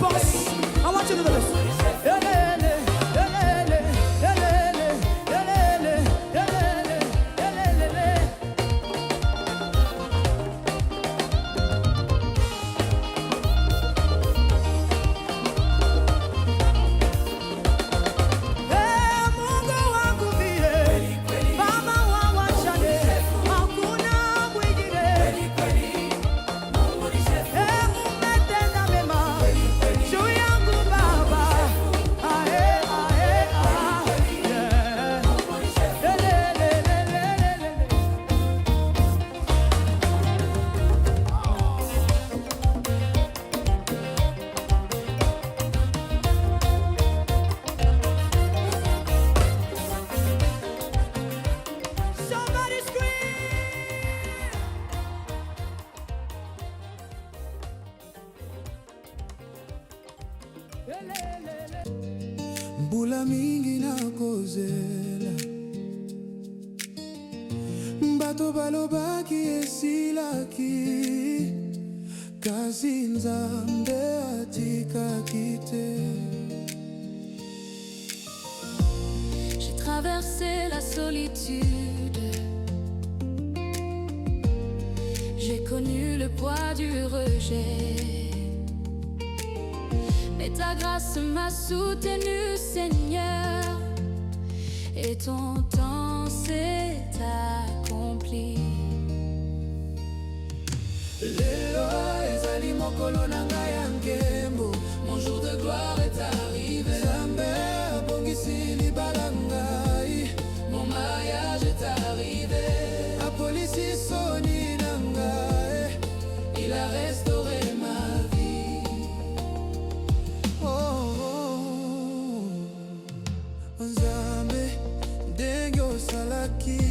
pense. I want you to do this. Mbula mingi na kozela Mbato balobaki esilaki Kasi Nzambe atikaki te. J'ai traversé la solitude, j'ai connu le poids du rejet, mais ta grâce m'a soutenu, Seigneur, et ton temps s'est accompli. Lelo ezali mokolo na ngai ya nkembo, mon jour de gloire est arrivé. Nzambe abongisi libala ngai, mon mariage est arrivé. Apolisi soni na ngai, il a restauré ma vie. Oh, oh, oh. Nzambe ndenge osalaki,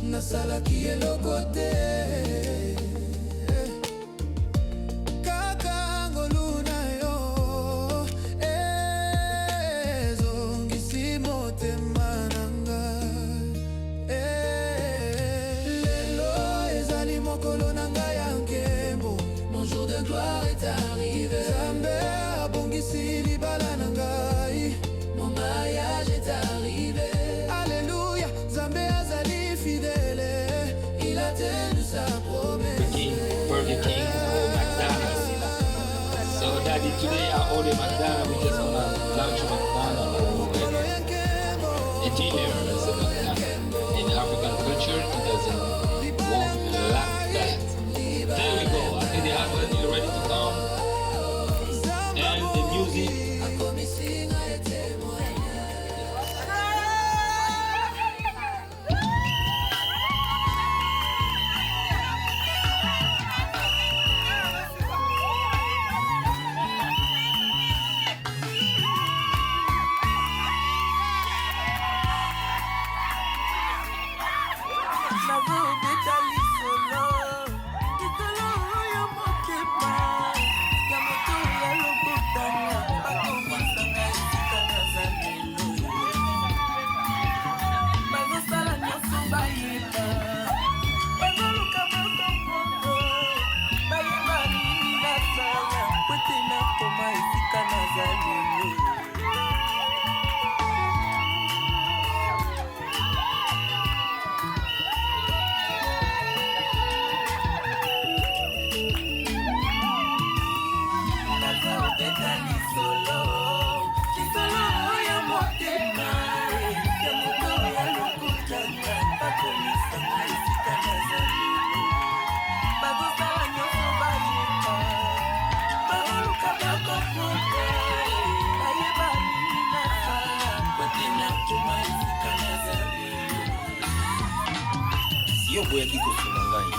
nasalaki eloko te. Kaka ngolu na yo ezongisi motema na ngai. Lelo ezali mokolo na ngai ya nkembo, mon jour de gloire est arrivé. Nzambe abongisi libala na ngai, mon mariage est arrivé. Alléluia, Nzambe azali fidèle, il a tenu sa promesse. Burger King or McDonald's. So Daddy, today I ordered McDonald's. We just gonna launch McDonald's. A dinner is a McDonald's. In African culture, it doesn't work like that. There we go. I think the husband is ready to come. And the music. Yo boyaki kosuna ngai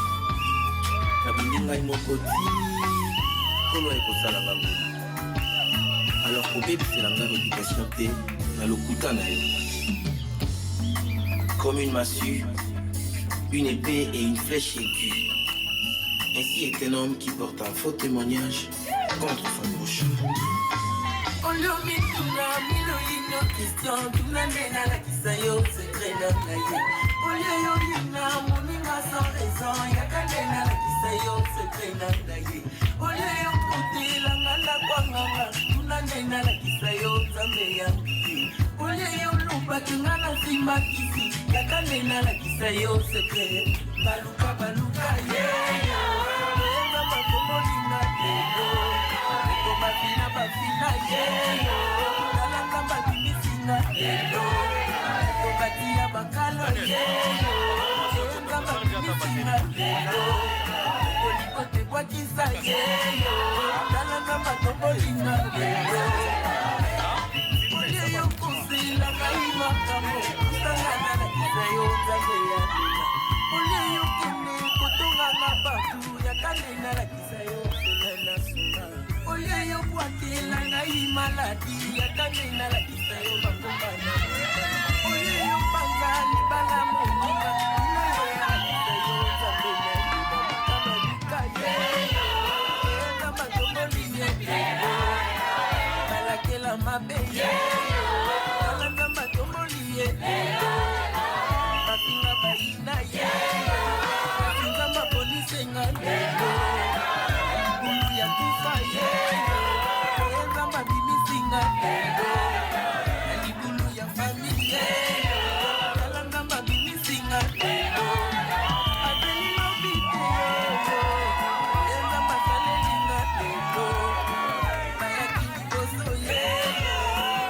nabindi ngai moko ti kolo ekosala ngango, alors kobebisela ngai réputation te na lokuta na yo. Comme une massue, une épée et une flèche aiguë, ainsi est un homme qui porte un faux témoignage contre son prochain. yo secret na ngai ole yo kutila ngana kwa ngana tunanena la kisa yo zambe ya ole yo lupa ngana simba kisi yakanena la kisa yo secret baluka yenga makomo linga telo ko bafina yenga kalanga babimisinga telo ko batia bakalo yenga babimisinga telo ko likote kwa kisa yenga kalanga makomo linga telo ole yo kusila kai makamo kusangana na kisa yo zambe ya ole yo kene kotonga na batu ya kanena la kisa yo na suma ole yo kwatela na imaladi ya kanena la kisa yo makombana ole yo pangani bala moninga na yo ya kisa yo zambe ya kama dikaye kama tomboline balakela mabeye kama matombolie bafinga bayina ye bafinga mapolisi ngandelo bulu ya kufa ye enga mabimisi ngandelo libulu ya familie kalanga mabimisi ngandelo abeli lobite enga masaleli ngandelo bayaki liboso ye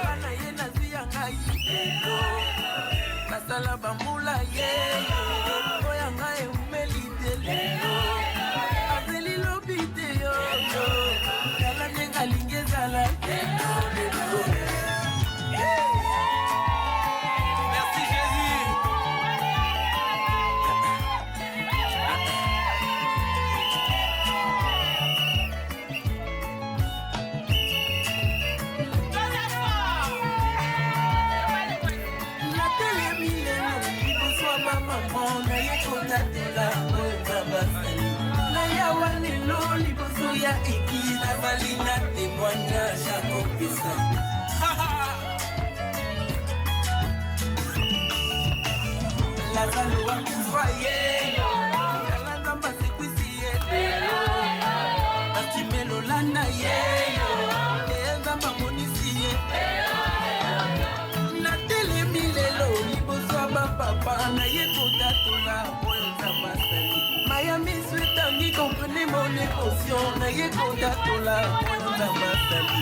bana ye naziya ngai elo basala bambula ye oya ngai umeli telelo azeli lobi te yo kala nenga lingezala merci Jésus. Mama yekotatela otabasali na yawanelo liboso ya ekila balina témoignage akopesa lazalo wakufa ye kalanga masekwisi ye bakimelolanda ye eyenza mamonisi ye natelemi lelo liboso ya bapapa na ye kotatola oyo nzambasali mayami etangi kompene mon émotion na ye kotatola oyo nzambasali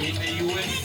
in the US.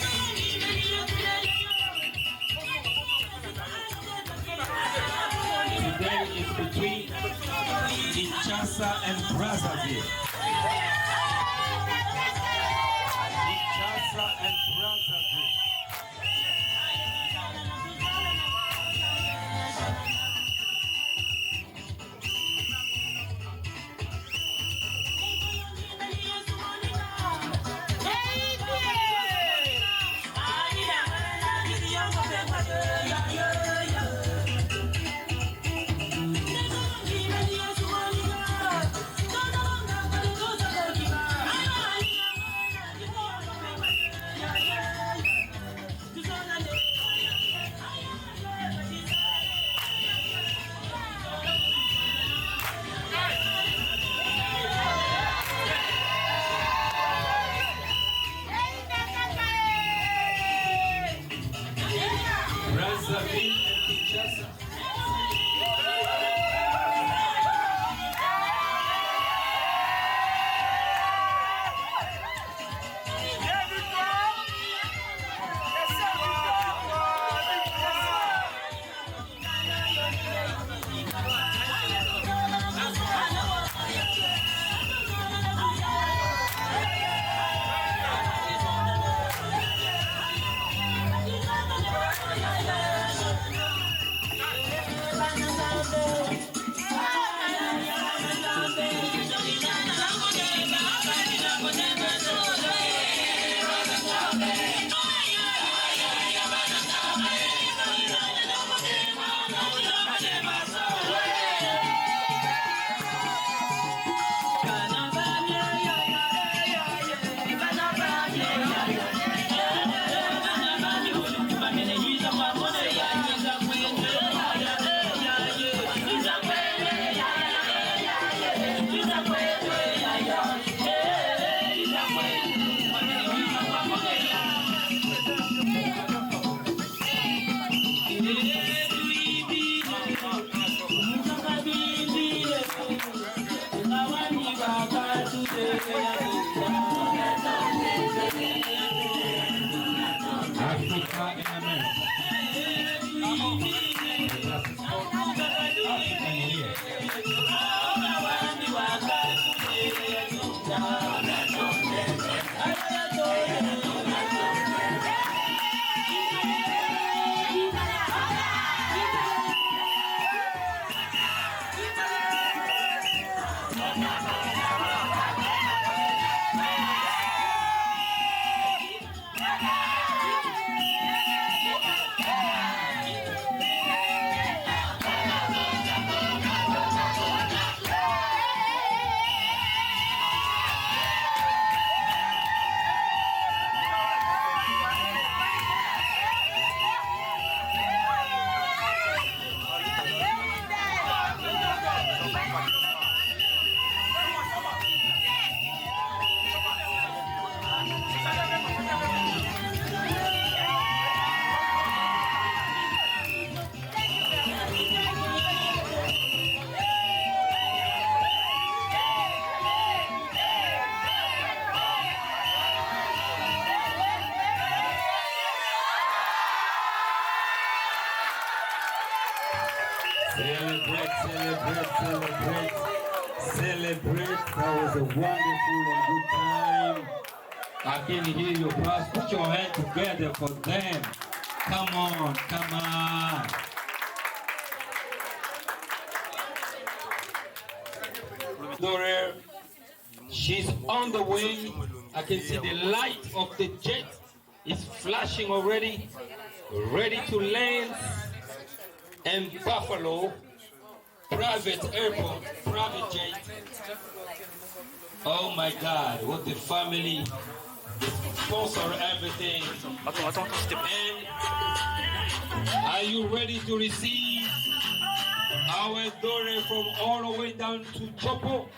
Africa in America. Celebrate. That was a wonderful and good time. I can hear you, boss. Put your hands together for them. Come on, come on. Dore, she's on the way. I can see the light of the jet is flashing already, ready to land. And Buffalo, private airport, private jet. Oh my God, what the family sponsor everything. And are you ready to receive our daughter from all the way down to Chopo?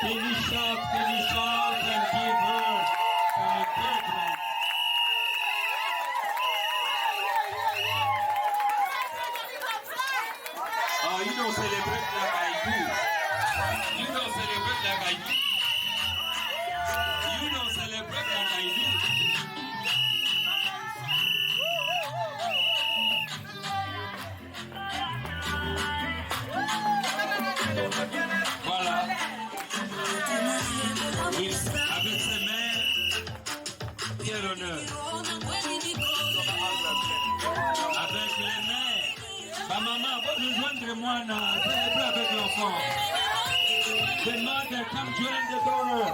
Finish up and give her some encouragement. Oh, you don't celebrate like I do. You don't celebrate like I do. You don't celebrate like I do. Voilà. Avec ses mains, quel honneur. Avec les mains. Ma maman va rejoindre moi dans célébrer avec l'enfant. The mother, come join the daughter.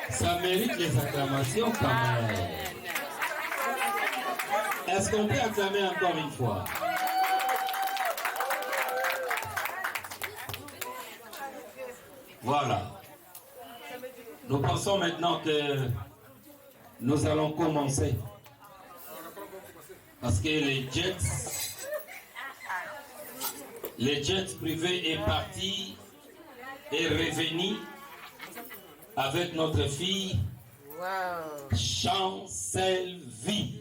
Ça mérite les acclamations quand même. Est-ce qu'on peut acclamer encore une fois? Voilà. Nous pensons maintenant que nous allons commencer. Parce que les jets privés est parti et revenu avec notre fille Chancelvie.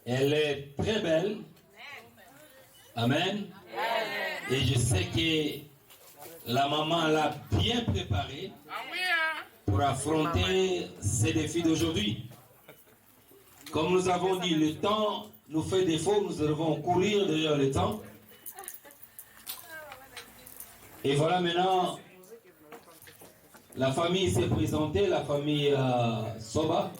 Elle est très belle. Amen. Et je sais que la maman l'a bien préparée pour affronter ces défis d'aujourd'hui. Comme nous avons dit, le temps nous fait défaut, nous devons courir derrière le temps. Et voilà maintenant, la famille s'est présentée, la famille Soba,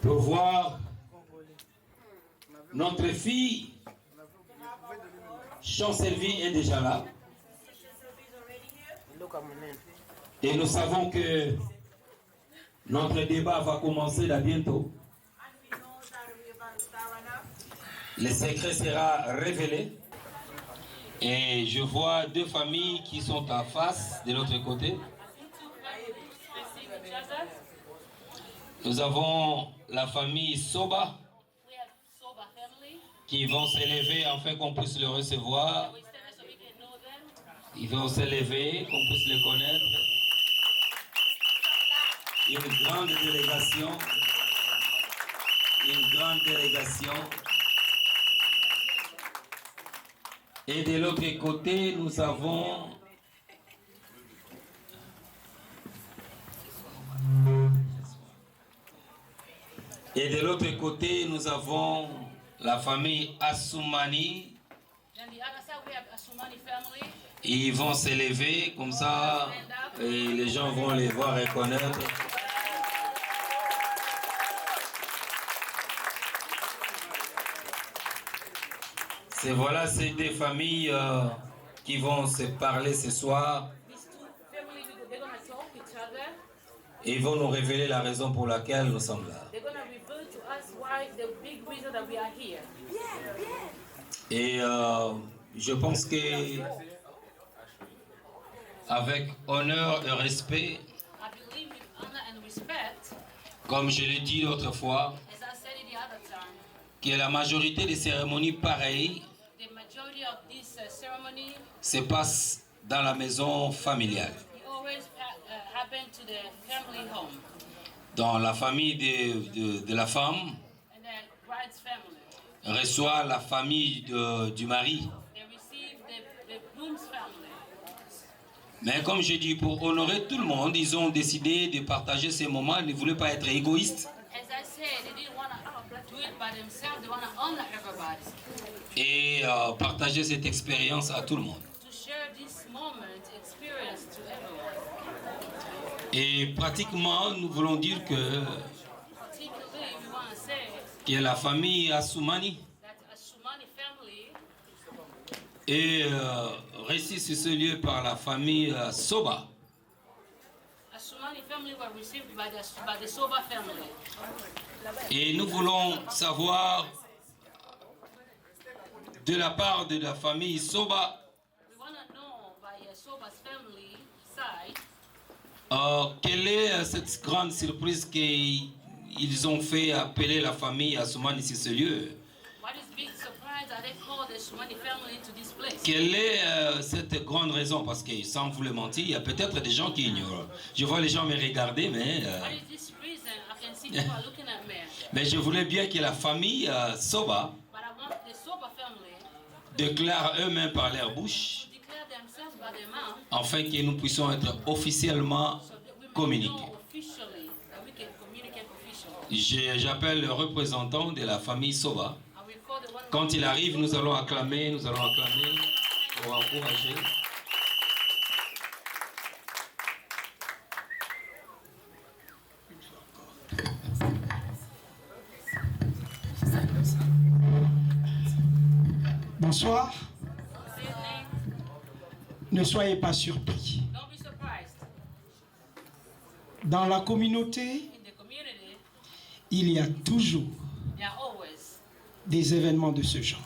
pour voir notre fille Chancelvie est déjà là. Et nous savons que notre débat va commencer là bientôt. le secret sera révélé. Et je vois deux familles qui sont en face de l'autre côté. Nous avons la famille Soba qui vont s'élever afin qu'on puisse le recevoir. Ils vont s'élever, qu'on puisse les connaître. Une grande délégation. Une grande délégation. Et de l'autre côté, nous avons la famille Assoumani. Ils vont s'élever comme ça et les gens vont les voir reconnaître. C'est voilà ces deux familles qui vont se parler ce soir. Et ils vont nous révéler la raison pour laquelle nous sommes là. Et je pense que avec honneur et respect, comme je l'ai dit l'autre fois, que la majorité des cérémonies pareilles se passent dans la maison familiale. Dans la famille de la femme reçoit la famille du mari. Mais comme je dis, pour honorer tout le monde, ils ont décidé de partager ces moments. Ils ne voulaient pas être égoïstes. Et partager cette expérience à tout le monde. Et pratiquement, nous voulons dire que la famille Assoumani est reçue sur ce lieu par la famille Soba. Et nous voulons savoir de la part de la famille Soba quelle est cette grande surprise qu'ils ont fait appeler la famille Assoumani sur ce lieu. Quelle est cette grande raison? Parce que sans vous le mentir, il y a peut-être des gens qui ignorent. Je vois les gens me regarder, mais mais je voulais bien que la famille Soba déclare eux-mêmes par leur bouche afin que nous puissions être officiellement communiqués. J'appelle le représentant de la famille Soba. Quand il arrive, nous allons acclamer pour encourager. Bonsoir. Ne soyez pas surpris. Dans la communauté, il y a toujours des événements de ce genre.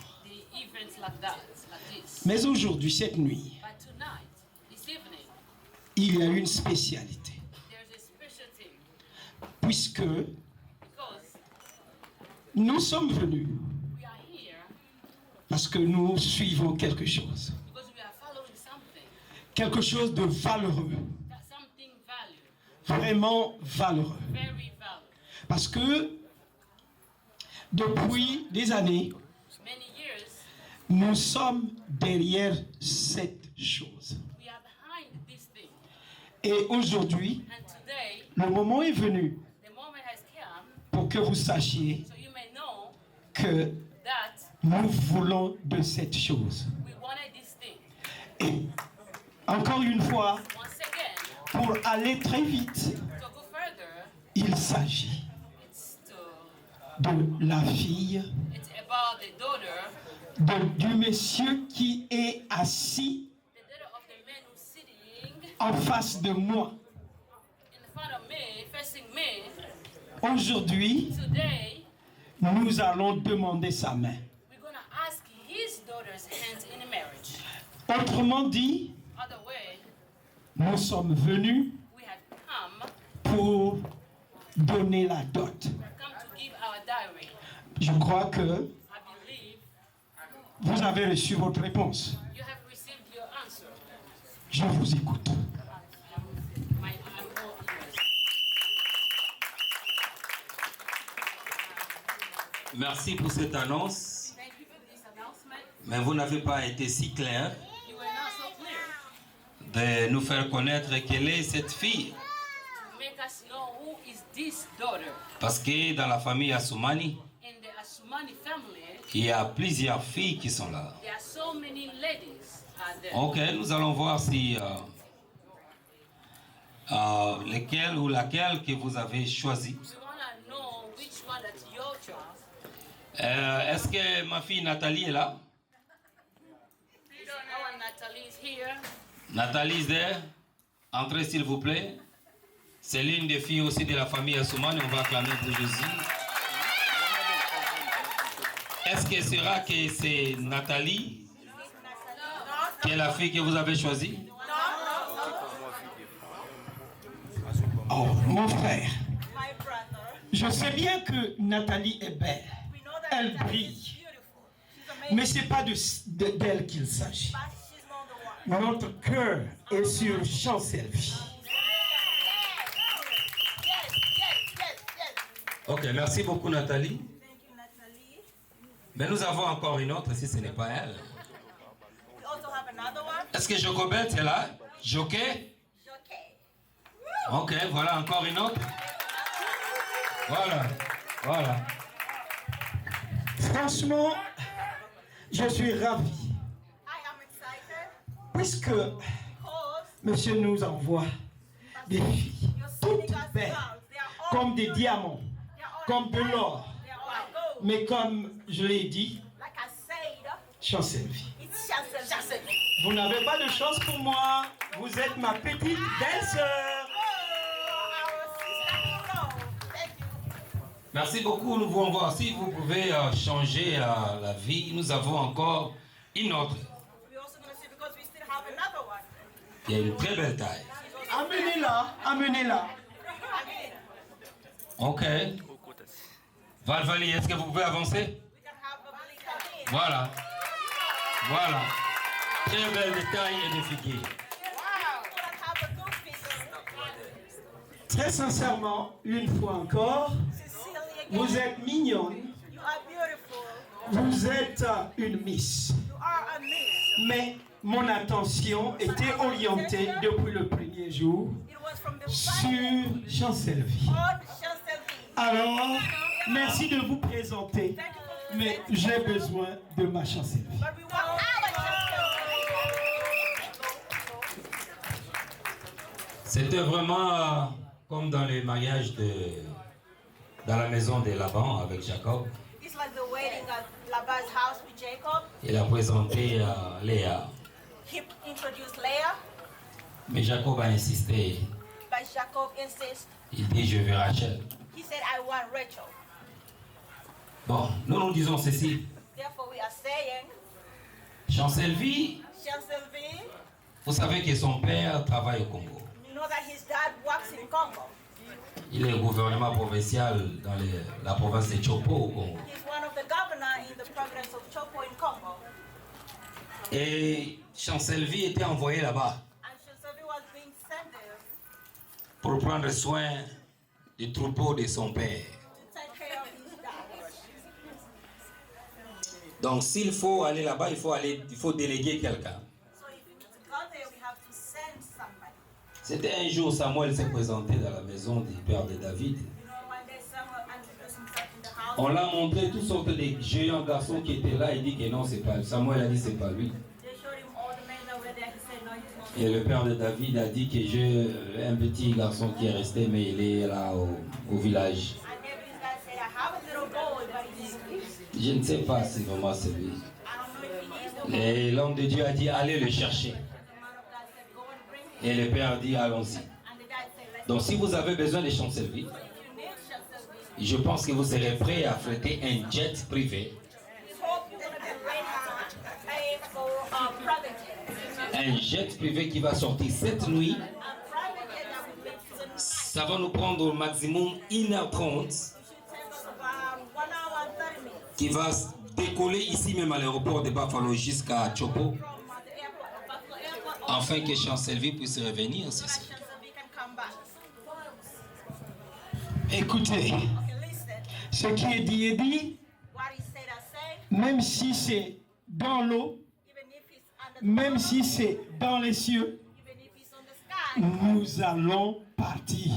Mais aujourd'hui, cette nuit, il y a une spécialité. Puisque nous sommes venus parce que nous suivons quelque chose. Quelque chose de valeureux. Vraiment valeureux. Parce que depuis des années, nous sommes derrière cette chose. Et aujourd'hui, le moment est venu pour que vous sachiez que nous voulons de cette chose. Et encore une fois, pour aller très vite, il s'agit de la fille du monsieur qui est assis en face de moi. Aujourd'hui, nous allons demander sa main. daughter's hand in marriage. Autrement dit, Other way, nous sommes venus we have come pour donner la dot. to give our dowry. Je crois que I believe vous avez reçu votre réponse. you have received your answer. Je vous écoute. I'm all ears. Merci pour cette annonce, Thank you for this announcement. mais vous n'avez pas été si clair You were not so clear de nous faire connaître quelle est cette fille. to make us know who is this daughter. Parce que dans la famille Assoumani, In the Assoumani family, il y a plusieurs filles qui sont là. there are so many ladies there. Ok, nous allons voir si lequel ou laquelle que vous avez choisi. We want to know which one that your child. Est-ce que ma fille Nathalie est là? Our Natalie is here. Nathalie is there. Entrez s'il vous plaît. C'est l'une des filles aussi de la famille Assoumani. On va acclamer pour Jésus. Est-ce que sera que c'est Nathalie qui est la fille que vous avez choisie? Oh, mon frère, je sais bien que Nathalie est belle. Elle brille. Mais ce n'est pas d'elle qu'il s'agit. Notre cœur est sur Chancel-Vie. Ok, merci beaucoup Nathalie. Mais nous avons encore une autre si ce n'est pas elle. Est-ce que Jocobet est là? Jockey? Ok, voilà encore une autre. Voilà, voilà. Franchement, je suis ravi. Puisque monsieur nous envoie des filles toutes belles, comme des diamants, comme de l'or, mais comme je l'ai dit, Chancel-Vie. Vous n'avez pas de chance pour moi, vous êtes ma petite belle-sœur. Merci beaucoup, nous voulons voir si vous pouvez changer la vie. Nous avons encore une autre. Il y a une très belle taille. Amenez-la, amenez-la. Ok. Valvali, est-ce que vous pouvez avancer? Voilà. Voilà. Très belle de taille et de figure. Très sincèrement, une fois encore, vous êtes mignonne, vous êtes une miss. Mais mon attention était orientée depuis le premier jour sur Chancel-Vie. Alors, merci de vous présenter, mais j'ai besoin de ma Chancel-Vie. C'était vraiment comme dans les mariages dans la maison de Laban avec Jacob. It's like the wedding at Laban's house with Jacob. Il a présenté Léa. He introduced Leah, Mais Jacob a insisté. but Jacob insists. Il dit, je veux Rachel. He said, I want Rachel. Bon, nous disons ceci. Therefore, we are saying, Chancel-Vie, Chancel-Vie, vous savez que son père travaille au Congo. you know that his dad works in Congo. Il est au gouvernement provincial dans la province de Chopo au Congo. He's one of the governors in the province of Chopo in Congo. Et Chancel-Vie était envoyé là-bas And Chancel-Vie was being sent there pour prendre soin du troupeau de son père. to take care of his dad. Donc s'il faut aller là-bas, il faut déléguer quelqu'un. So if to go there, we have to send somebody. C'était un jour, Samuel s'est présenté dans la maison du père de David. You know, one day Samuel introduced himself in the house. On l'a montré toutes sortes de géants garçons qui étaient là. Il dit que non, c'est pas lui. Samuel a dit c'est pas lui. They showed him all the men that were there. He said, no, he's not. Et le père de David a dit que j'ai un petit garçon qui est resté, mais il est là au village. And David's dad said, I have a little boy, but he's Je ne sais pas si vraiment c'est lui. I don't know if he is the boy. Et l'homme de Dieu a dit allez le chercher. The man of God said, go and bring him. Et le père a dit allons-y. And the dad said, let's Donc si vous avez besoin de Chancel-Vie, if you need Chancel-Vie, je pense que vous serez prêt à affréter un jet privé we hope you're going to be ready to pay Un jet privé qui va sortir cette nuit. Ça va nous prendre au maximum 1h30. Qui va décoller ici même à l'aéroport de Buffalo jusqu'à Chopo. Afin que Chancelleville puisse revenir. Écoutez, ce qui est dit est dit. Même si c'est dans l'eau, même si c'est dans les cieux, nous allons partir.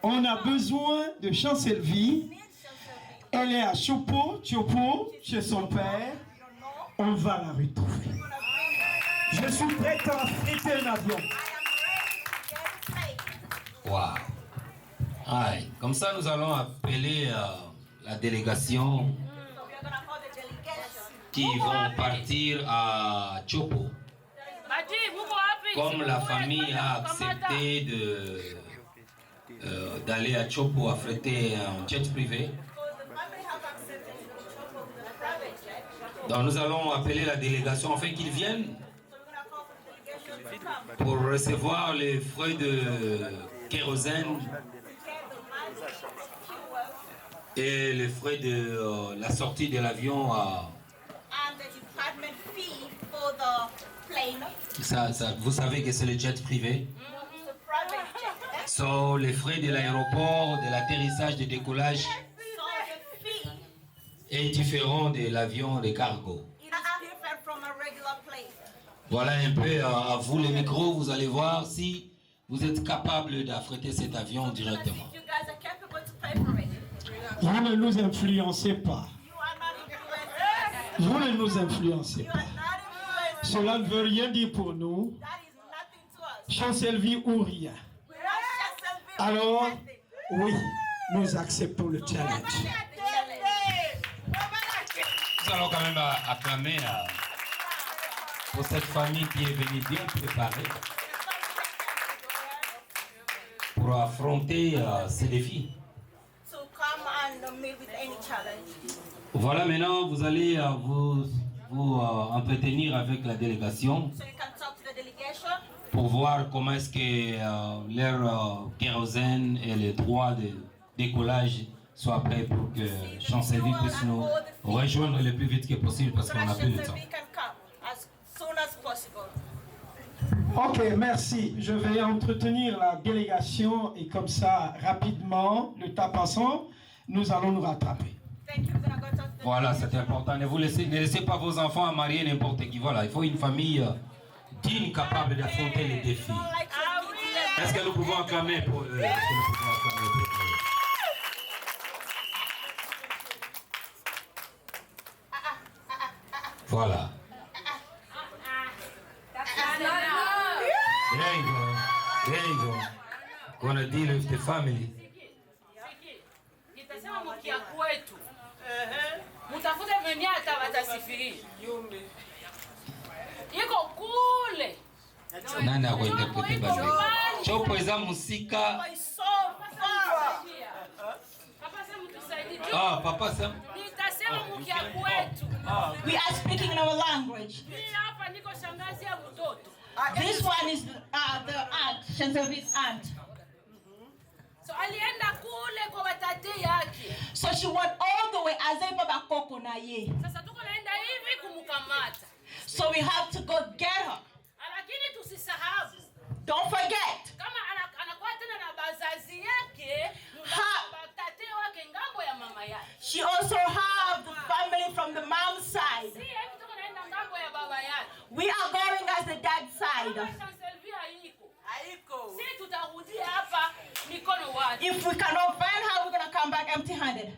On a besoin de Chancelleville. Elle est à Chopo, chez son père. On va la retrouver. Je suis prêt à affréter un avion. Wow. Aïe. Comme ça, nous allons appeler la délégation qui vont partir à Chopo. Comme la famille a accepté d'aller à Chopo affréter un jet privé. Donc nous allons appeler la délégation afin qu'ils viennent pour recevoir les frais de kérosène et les frais de la sortie de l'avion. Vous savez que c'est le jet privé. So, les frais de l'aéroport, de l'atterrissage, de décollage est différent de l'avion de cargo. Voilà un peu à vous le micro, vous allez voir si vous êtes capable d'affréter cet avion directement. Vous ne nous influencez pas. Vous ne nous influencez pas. Cela ne veut rien dire pour nous. Chancelleville ou rien. Alors, oui, nous acceptons le challenge. Nous allons quand même acclamer pour cette famille qui est venue bien préparée pour affronter ces défis. Voilà, maintenant vous allez vous entretenir avec la délégation pour voir comment est-ce que leur kérosène et les droits de décollage soient prêts pour que Chancelleville puisse nous rejoindre le plus vite que possible parce qu'on n'a plus de temps. Ok, merci. Je vais entretenir la délégation et comme ça, rapidement, le temps passant, nous allons nous rattraper. Voilà, c'est important. Ne laissez pas vos enfants à marier n'importe qui. Voilà, il faut une famille digne, capable d'affronter les défis. Est-ce que nous pouvons acclamer pour eux? Voilà. There you go. Gonna deal with the family. Nitasema mkia kwetu. Mutafute venye hata watasifiri. Iko kule. Nani akuinterprete basi? Chopo eza musika. Ah, papa Sam. Nitasema mkia kwetu. We are speaking in our language. Hapa niko shangazi ya mtoto. This one is the aunt, Chancelleville's aunt. So alienda kule kwa watate yake. So she went all the way azeba bakoko na ye. Sasa tuko naenda hivi kumkamata. So we have to go get her. Lakini tusisahau. Don't forget. Kama anakuwa tena na bazazi yake, watate wake ngambo ya mama yake. She also have the family from the mom's side. Si hivi tuko naenda ngambo ya baba yake. We are going as the dad's side. If we cannot find her, we're going to come back empty-handed.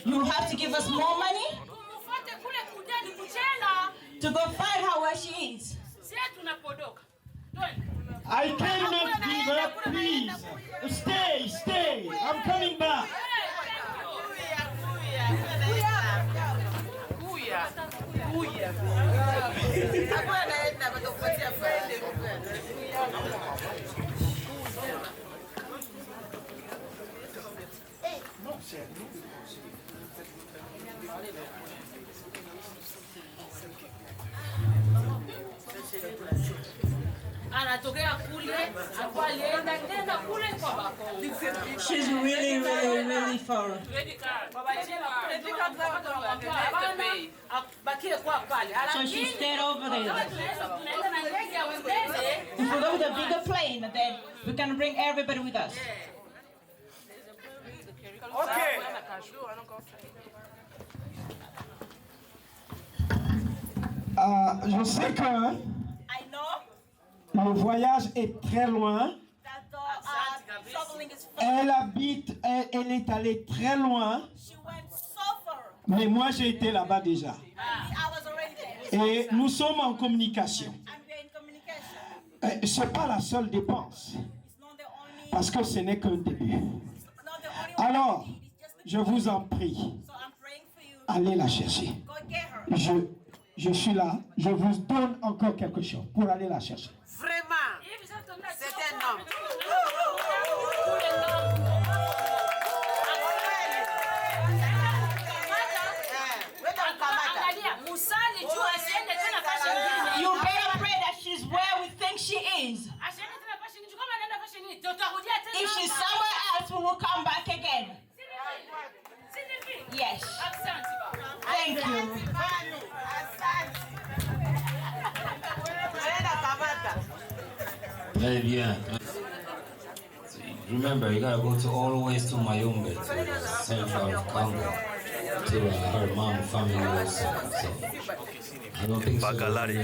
You have to give us more money to go find her where she is. I cannot give up, please. Stay. I'm coming back. She's really, really, really full. So she stayed over there. If we go with a bigger plane, then we can bring everybody with us. Okay. Je sais que I know le voyage est très loin. that the traveling is far. Elle est allée très loin, She went so far. mais moi j'ai été là-bas déjà. I was already there. Et nous sommes en communication. And we're in communication. Ce n'est pas la seule dépense, It's not the only. parce que ce n'est qu'un début. It's not the only one Alors, we need. It's just the je vous en prie, So I'm praying for you. allez la chercher. Go get her. Je suis là, je vous donne encore quelque chose pour aller la chercher. Vraiment. C'est un homme. You better pray that she's where we think she is. If she's somewhere else, we will come back again. Yes. Thank you. Very bien. Remember, you gotta go to always to Mayombe, to central of Congo, to her mom family also. So I don't think so. Bakalari.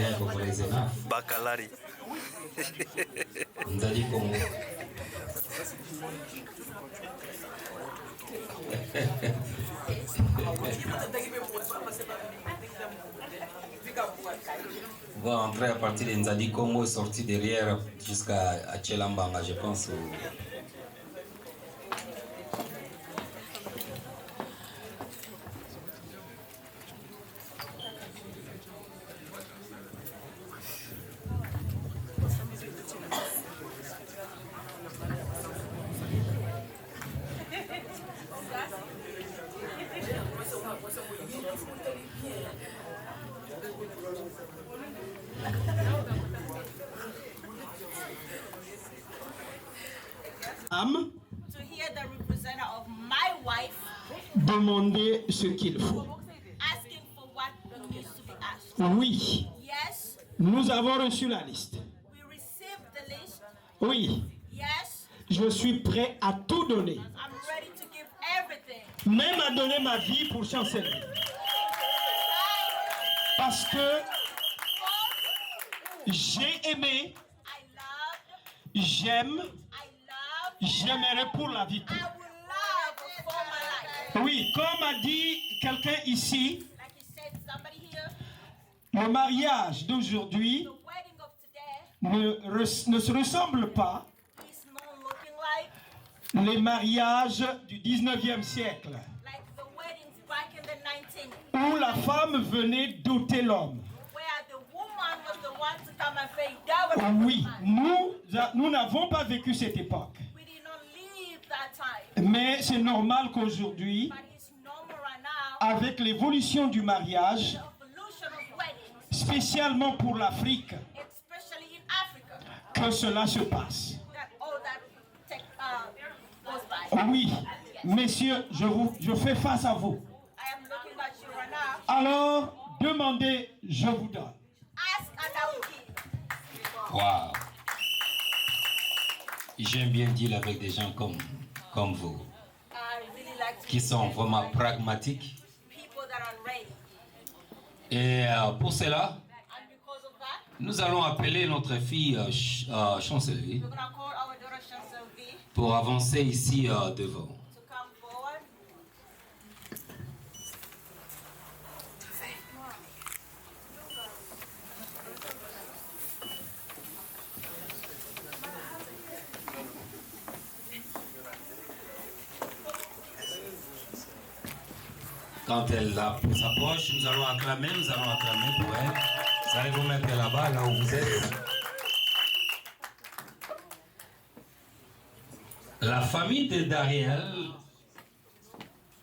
Is enough. Bakalari. Nzali Congo. On va entrer à partir de Nzali Congo, sorti derrière jusqu'à Tchelambanga, je pense. To hear the representative of my wife Demandez ce qu'il faut. asking for what needs to be asked. Oui, Yes, nous avons reçu la liste. we received the list. Oui, Yes, je suis prêt à tout donner, I'm ready to give everything. même à donner ma vie pour chanceler. Parce que j'ai aimé, I loved, j'aime, I love, j'aimerai pour la vie. I will love for my life. Oui, comme a dit quelqu'un ici, Like he said, somebody here, le mariage d'aujourd'hui the wedding of today ne se ressemble pas is not looking like les mariages du 19e siècle, like the weddings back in the 19th, où la femme venait doter l'homme. where the woman was the one to come and pay dowry. Oui, nous n'avons pas vécu cette époque. We did not live that time, Mais c'est normal qu'aujourd'hui, but it's normal right now. avec l'évolution du mariage, The evolution of weddings, spécialement pour l'Afrique, especially in Africa, que cela se passe. that all that goes by. Oui, messieurs, je fais face à vous. I am looking at you right now. Alors, demandez, je vous donne. Ask and I will give. Wow. J'aime bien deal avec des gens comme vous, I really like to qui sont vraiment pragmatiques. people that are ready. Et pour cela, And because of that, nous allons appeler notre fille Chancellerie we're gonna call our daughter Chancellerie pour avancer ici devant. to come forward. Quand elle s'approche, nous allons acclamer pour elle. Vous allez vous mettre là-bas, là où vous êtes. La famille de Dariel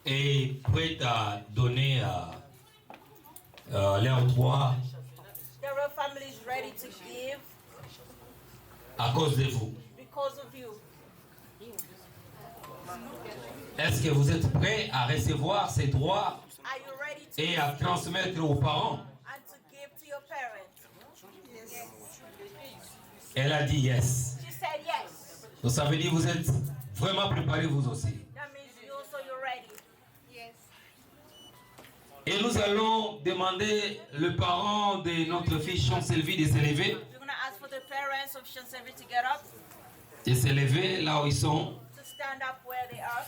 est prête à donner leurs droits The royal family is ready to give À cause de vous. Because of you. Est-ce que vous êtes prêts à recevoir ces droits Are you ready to et à transmettre aux parents? and to give to your parents? Elle a dit yes. She said yes. Donc ça veut dire que vous êtes vraiment préparés vous aussi. That means you also you're ready. Yes. Et nous allons demander le parent de notre fille Chancelvi de s'élever. We're gonna ask for the parents of Chancelvi to get up, De s'élever là où ils sont. to stand up where they are.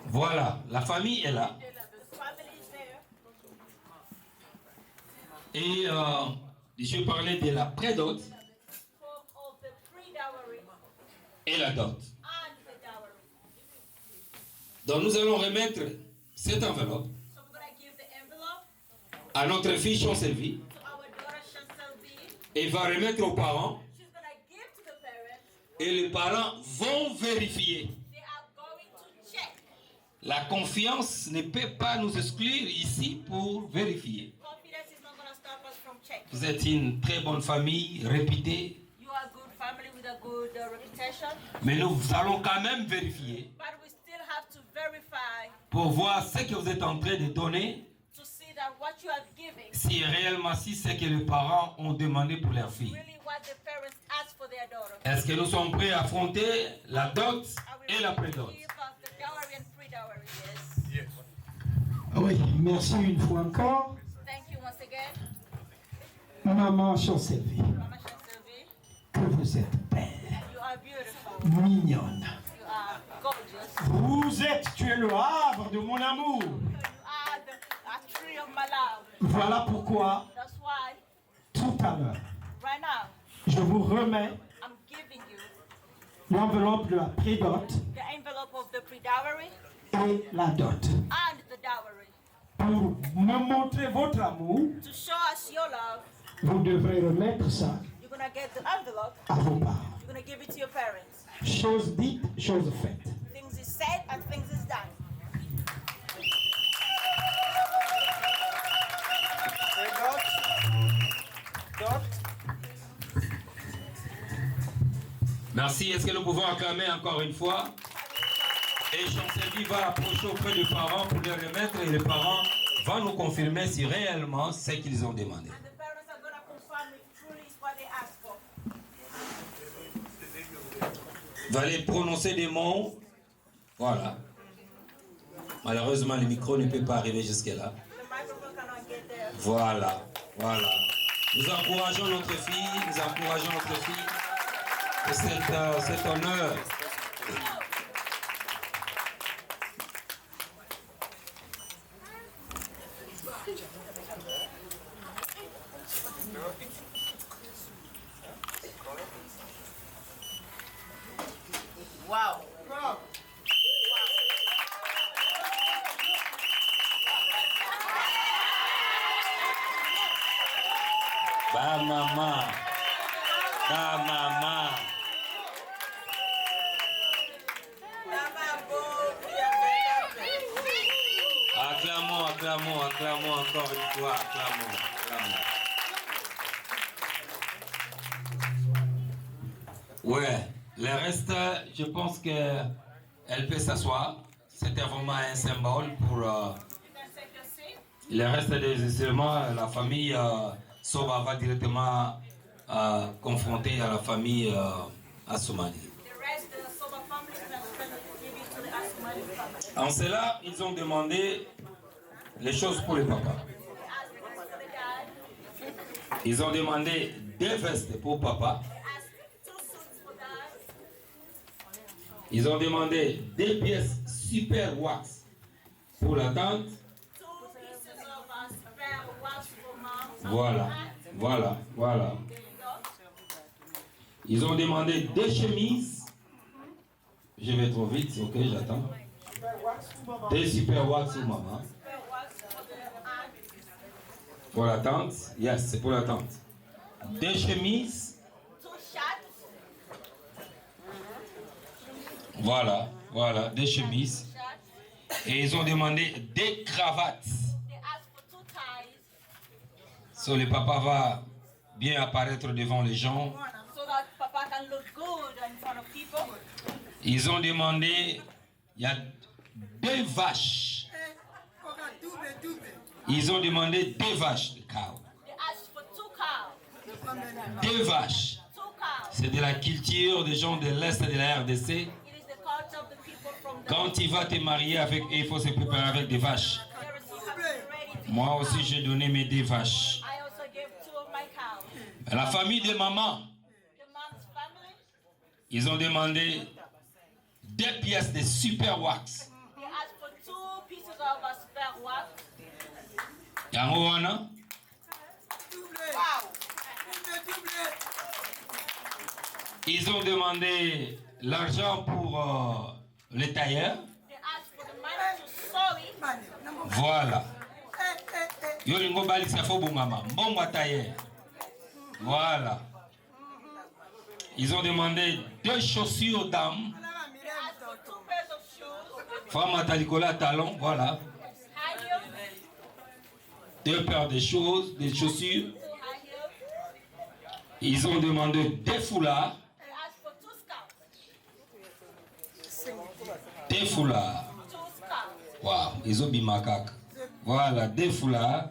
Voilà, la famille est là. The family is there. Et je parlais de la prédot Form of the pre-dowry et la dot. and the dowry. Donc nous allons remettre cette enveloppe So we're gonna give the envelope à notre fille Chancelvi to our daughter Chancelvi. et va remettre aux parents. She's gonna give to the parents. Et les parents vont vérifier. They are going to check. La confiance ne peut pas nous exclure ici pour vérifier. Confidence is not gonna stop us from checking. Vous êtes une très bonne famille, réputée, You are a good family with a good reputation, mais nous allons quand même vérifier but we still have to verify pour voir ce que vous êtes en train de donner, to see that what you are giving si réellement si c'est que les parents ont demandé pour leur fille. really what the parents asked for their daughter. Est-ce que nous sommes prêts à affronter la dot Are we et la ready to prédot? give us the dowry and pre-dowry? Yes. Oui, merci une fois encore. Thank you once again, Maman Chancelvi, Mama Chancelvi. que vous êtes belle, You are beautiful. mignonne. You are gorgeous. Vous êtes, tu es le havre de mon amour. You are a tree of my love. Voilà pourquoi, That's why tout à l'heure, right now je vous remets I'm giving you l'enveloppe de la prédot the envelope of the pre-dowry et la dot. and the dowry. Pour me montrer votre amour, To show us your love, vous devrez remettre ça you're gonna get the envelope. à vos parents. You're gonna give it to your parents. Chose dite, chose faite. Things is said and things is done. Merci. Est-ce que nous pouvons acclamer encore une fois? Et Chancelvi va approcher auprès des parents pour les remettre et les parents vont nous confirmer si réellement c'est qu'ils ont demandé. And the parents are gonna confirm if truly is what they asked for. Vous allez prononcer des mots. Voilà. Malheureusement, le micro ne peut pas arriver jusque-là. The microphone cannot get there. Voilà. Voilà. Nous encourageons notre fille. Nous encourageons notre fille. Et cet honneur. Wow. Ba maman. Ba maman. Acclamons, acclamons, acclamons encore une fois. Acclamons, acclamons. Ouais, le reste, je pense qu'elle peut s'asseoir. C'était vraiment un symbole pour You can take your seat. le reste des instruments. La famille Soba va directement confronter à la famille Assoumani. The rest, the Soba family, is going to give it to the Asumani family. En cela, ils ont demandé les choses pour le papa. They asked for the dad. Ils ont demandé 2 vestes pour papa. They asked 2 suits for dad. Ils ont demandé 2 pièces super wax pour la tante. 2 pieces of spare wax for mom. Voilà, voilà, voilà. There you go. Ils ont demandé 2 chemises. Je vais trop vite, ok, j'attends. 2 super wax pour maman. Spare wax for the aunt. Pour la tante, yes, c'est pour la tante. 2 chemises. 2 shirts. Voilà, voilà, 2 chemises. Shirts. Et ils ont demandé des cravates. They asked for 2 ties. So le papa va bien apparaître devant les gens. So that Papa can look good in front of people. Ils ont demandé, il y a 2 vaches. Ils ont demandé 2 vaches de cow. They asked for 2 cows. 2 vaches. 2 cows. C'est de la culture des gens de l'Est de la RDC. It is the culture of the people from the Quand tu vas te marier avec eux, il faut se préparer avec des vaches. Moi aussi, j'ai donné mes 2 vaches. I also gave 2 of my cows. La famille de maman, The mom's family, ils ont demandé 2 pièces de super wax. they asked for 2 pieces of a spare wax. Yango wana, ils ont demandé l'argent pour le tailleur. They asked for the money to sew it. Voilà. Yolingo balisa fo bungama, mbongo tailleur. Voilà. Ils ont demandé 2 chaussures d'âme. They asked for 2 pairs of shoes. Femme talikola talon, voilà. High heels. 2 paires de choses, des chaussures. 2 high heels. Ils ont demandé 2 foulards. They asked for 2 scarves. 2 foulards. 2 scarves. Waouh, ils ont bimakak. Voilà, 2 foulards.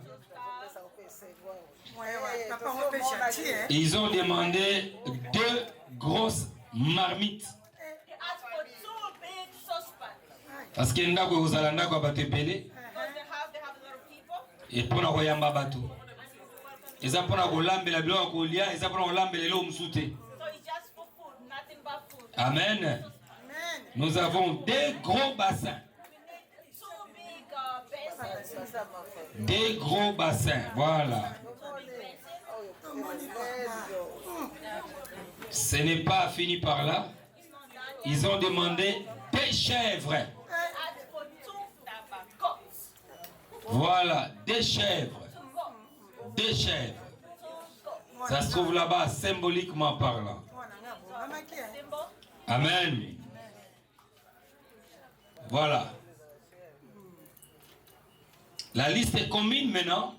Ils ont demandé 2 grosses marmites. They asked for 2 big saucepans. Parce que ndako kozala ndako batepele Because they have a lot of people. et pona koyamba bato. Eza pona kolambela biloko kolia, eza pona kolambela lo musute. So it's just for food, nothing but food. Amen. Nous avons 2 gros bassins. We need 2 big basins. 2 gros bassins, voilà. 2 big basins. Ce n'est pas fini par là. Ils ont demandé 2 chèvres. They asked for 2 goats. Voilà, 2 chèvres. 2 goats. 2 chèvres. 2 goats. Ça se trouve là-bas, symboliquement parlant. Symbol. Amen. Voilà. La liste est commune maintenant.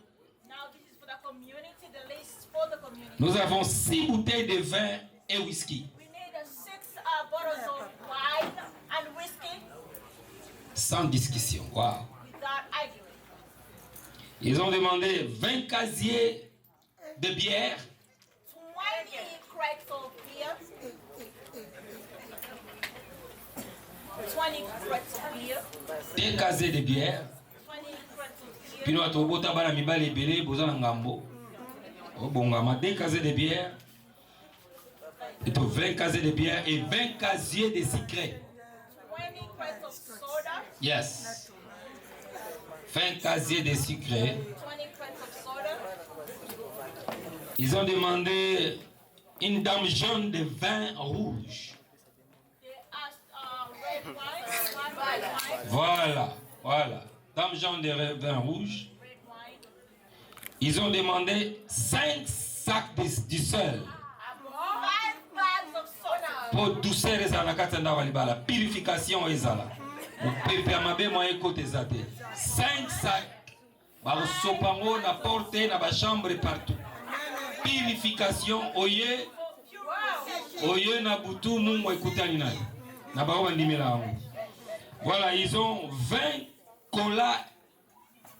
Now this is for the community, the list for the community. Nous avons 6 bouteilles de vin et whisky. We need 6 bottles of wine and whiskey Sans discussion. Wow. without arguing. Ils ont demandé 20 casiers de bière. 20 crates of beer. 20 crates of beer. 2 casiers de bière. 20 crates of beer. Pino atobota bana mibale ebele boza na ngambo. Obongama 2 casiers de bière. Et 20 casiers de bière et 20 casiers de secret. 20 crates of soda. Yes. 20 casiers de secret. 20 crates of soda. Ils ont demandé une dame jaune de vin rouge. They asked red wine, one red wine, Voilà, voilà. Dame jaune de vin rouge. red wine. Ils ont demandé 5 sacs du sel. 5 bags of soda. Pour douceur ezala na kati ya ndako ya libala. Purification ezala. Mopepe ya mabe mwa ekote eza te. 5 sacs. Bakosopango na porte na bachambre partout. Purification oye na butu mungu ekutani naye. Na bao bandimela yango. Voilà, ils ont 20 cola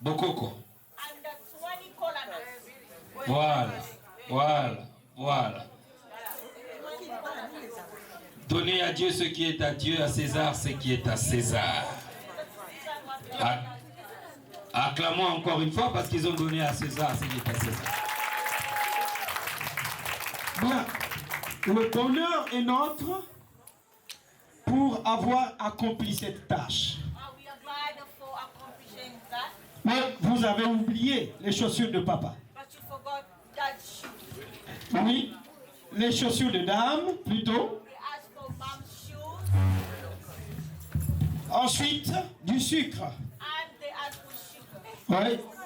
bokoko. And 20 cola nuts. Voilà, voilà, voilà. Donnez à Dieu ce qui est à Dieu, à César ce qui est à César. Acclamons encore une fois parce qu'ils ont donné à César ce qui est à César. Bien. Le bonheur est nôtre pour avoir accompli cette tâche. We are glad for accomplishing that. Mais vous avez oublié les chaussures de papa. But you forgot that shoe. Oui, les chaussures de dame, plutôt. We asked for mom's shoes. Ensuite, du sucre. And they asked for sugar.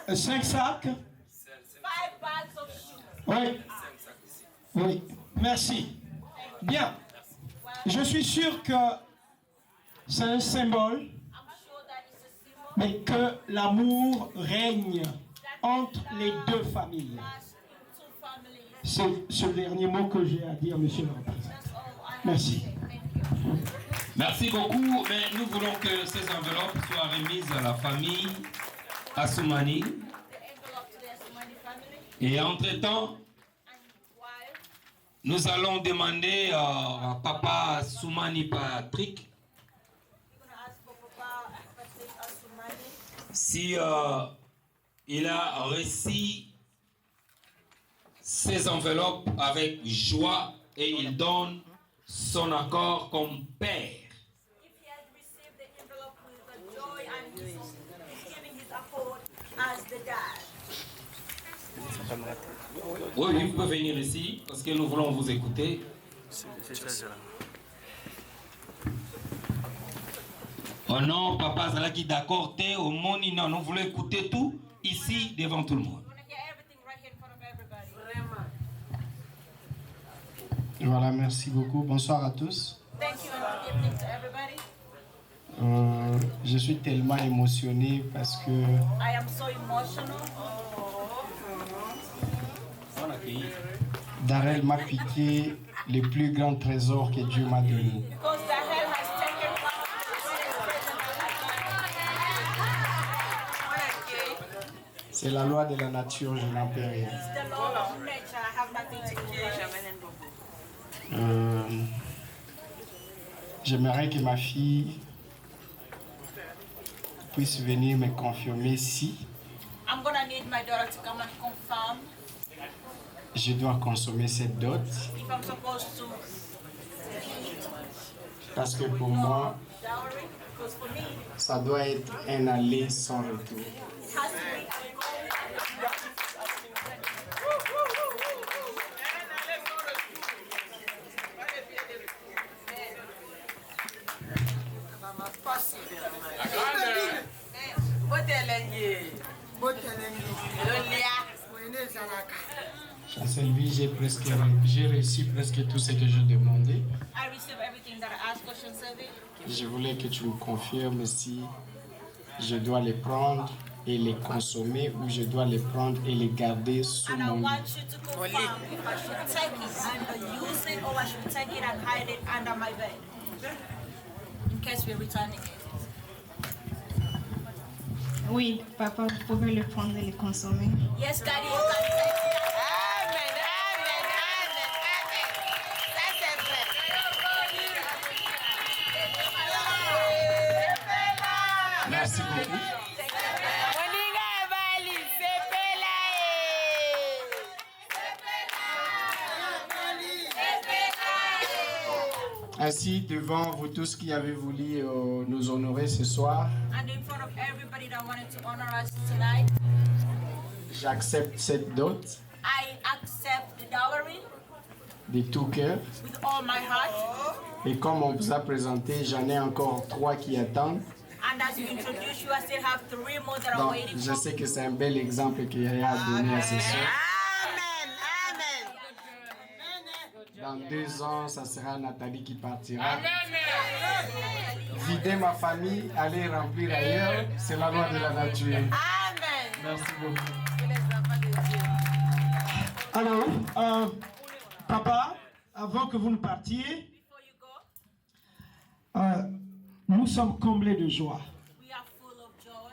Oui, 5 sacs. 5 bags of sugar. Oui. Oui, merci. Bien. Je suis sûr que c'est un symbole I'm sure that it's a mais que l'amour règne entre les deux familles. C'est ce dernier mot que j'ai à dire, monsieur le représentant. Merci. Merci beaucoup, mais nous voulons que ces enveloppes soient remises à la famille Assoumani. Et entre-temps, nous allons demander à Papa Assoumani Patrick si il a reçu ces enveloppes avec joie et il donne son accord comme père. Oui, vous pouvez venir ici parce que nous voulons vous écouter. Oh non, papa, c'est là qui d'accord, au monde, non, nous voulons écouter tout ici devant tout le monde. Voilà, merci beaucoup. Bonsoir à tous. Je suis tellement émotionné parce que I am so emotional. Darrell m'a piqué les plus grands trésors que Dieu m'a donnés. Because Darrell has taken C'est la loi de la nature, je n'en peux rien. It's the law of nature. I have nothing to do. J'aimerais que ma fille puisse venir me confirmer si I'm gonna need my daughter to come and confirm je dois consommer cette dot. if I'm supposed to Parce que pour moi, dowry. Because for me, ça doit être un aller sans retour. it has to be Chancel-Vie, j'ai reçu presque tout ce que je demandais. I receive everything that I ask for Shansevi. Je voulais que tu me confirmes si je dois les prendre et les consommer ou je dois les prendre et les garder sous And I mon lit. want you to confirm if I should take it and use it or I should take it and hide it under my bed. In case we're returning it. Oui, papa, vous pouvez le prendre et le consommer. Yes, Daddy, you can take it. Merci beaucoup. Ainsi, devant vous tous qui avez voulu nous honorer ce soir, And in front of everybody that wanted to honor us tonight, j'accepte cette dot I accept the dowry de tout cœur. with all my heart. Et comme on vous a présenté, j'en ai encore 3 qui attendent. And as you introduce you, I still have 3 more that are Donc, waiting je for sais que c'est un bel exemple qu'il y a à donner à ce soir. Dans 2 ans, ça sera Nathalie qui partira. Vider ma famille, aller remplir ailleurs, c'est la loi de la nature. Merci beaucoup. Alors, papa, avant que vous ne partiez, nous sommes comblés de joie. We are full of joy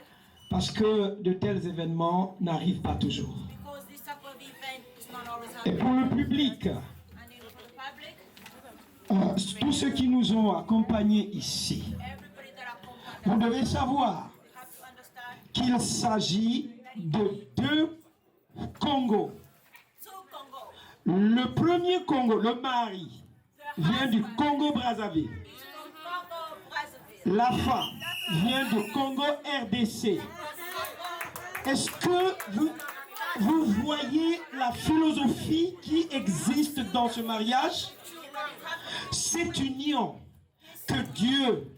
Parce que de tels événements n'arrivent pas toujours. because this type of event is not always Et happening. pour le public, And then for the public, tous ceux qui nous ont accompagnés ici, everybody that accompanied vous us, devez savoir you have to understand qu'il s'agit de 2 Congos. 2 Congo. Le premier Congo, le mari, vient du Congo-Brazzaville. Is from Congo, Brazzaville. La femme vient du Congo-RDC. Est-ce que vous voyez la philosophie qui existe dans ce mariage? Cette union que Dieu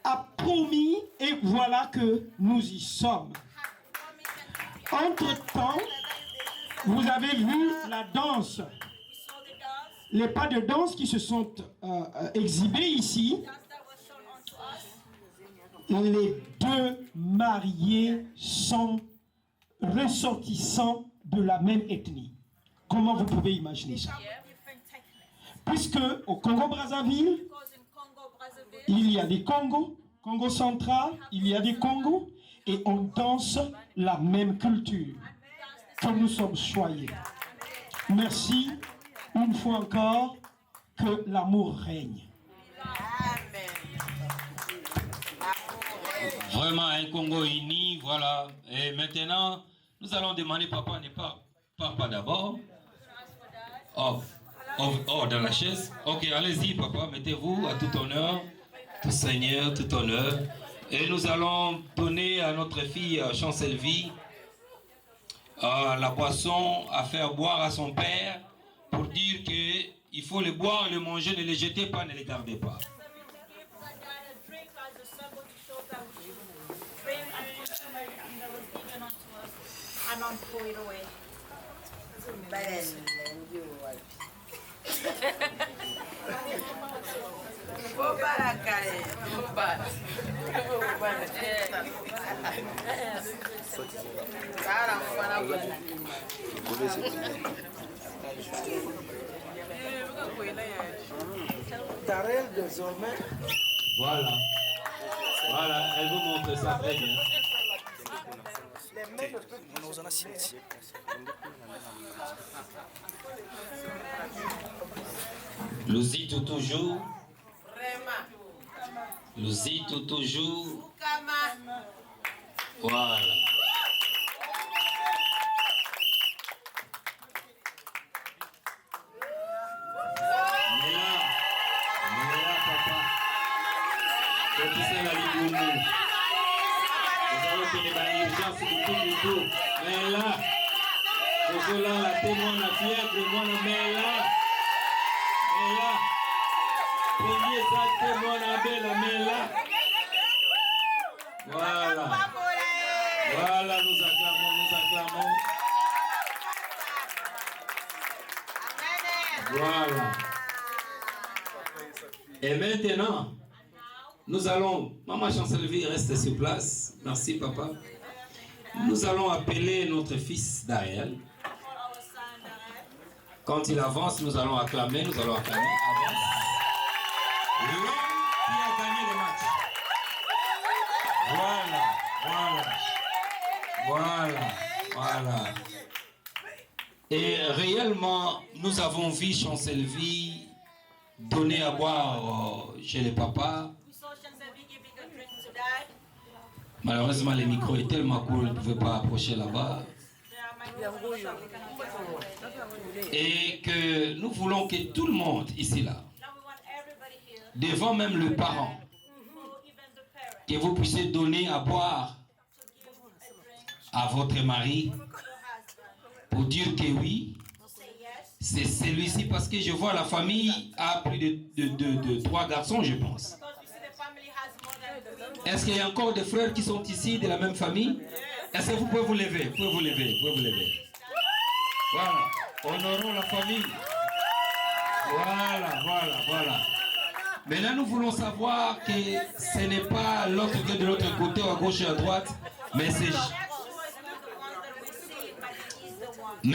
a promis et voilà que nous y sommes. Entre-temps, vous avez vu la danse, les pas de danse qui se sont exhibés ici. les deux mariés sont ressortissants de la même ethnie. Comment vous pouvez imaginer ça? Puisque au Congo-Brazzaville, il y a des Congos, Congo central, il y a des Congos, et on danse la même culture. Que nous sommes choyés. Merci une fois encore, que l'amour règne. Vraiment un Congo uni, voilà. Et maintenant, nous allons demander, papa, ne part pas d'abord. Oh, dans la chaise. Ok, allez-y, papa, mettez-vous à tout honneur, tout seigneur, tout honneur. Et nous allons donner à notre fille Chancelvie la boisson à faire boire à son père pour dire qu'il faut le boire, le manger, ne les jetez pas, ne les gardez pas. Voilà. Voilà, elle vous montre ça très bien. Luzito toujours. Luzito toujours. Voilà. Mela, papa. Que tu sais la ligue. Nous allons tenir la urgence du tout. Mais là, je là, la témoin, la fièvre, moi, mais là. Premier ça, témoin, la belle, mais là. Voilà. Voilà, nous acclamons. Voilà. Et maintenant, nous allons, Maman Chancelvie reste sur place. Merci papa. Nous allons appeler notre fils Dariel. Quand il avance, nous allons acclamer. Avance. L'homme qui a gagné le match. Voilà. Et réellement, nous avons vu Chancelvie donner à boire chez les papas. Malheureusement, le micro est tellement court, il ne pouvait pas approcher là-bas. Et que nous voulons que tout le monde ici là, devant même le parent, que vous puissiez donner à boire à votre mari pour dire que oui, c'est celui-ci, parce que je vois la famille a plus de 3 garçons, je pense. Est-ce qu'il y a encore des frères qui sont ici de la même famille? Est-ce que vous pouvez vous lever? Vous pouvez vous lever. Voilà. Honorons la famille. Voilà. Maintenant, nous voulons savoir que ce n'est pas l'autre que de l'autre côté, à gauche et à droite, mais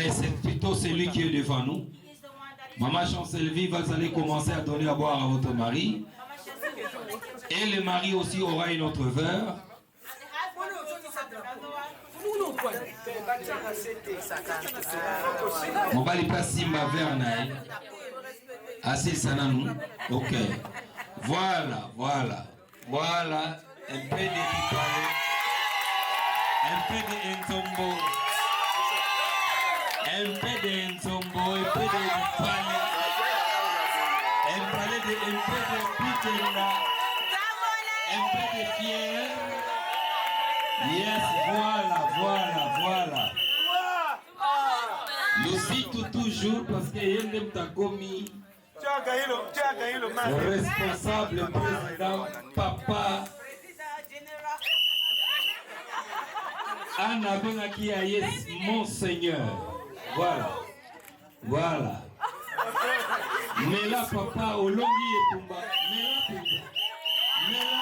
c'est plutôt celui qui est devant nous. Maman Chancelvie, vous allez commencer à donner à boire à votre mari. Et le mari aussi aura une autre verre. On va lui passer ma verre. Assis Sananou. Ok. Voilà. Un peu de pipale. Un peu de Nzombo. Un peu de pipale. Un peu de pitenda. Un peu de fier. Yes, voilà. Nous citons toujours parce que Yendem Tagomi, le responsable, le président, papa, Anna Benaki Ayes, mon Seigneur. Voilà. Mais là, papa, au Longi et Pumba. Mais là.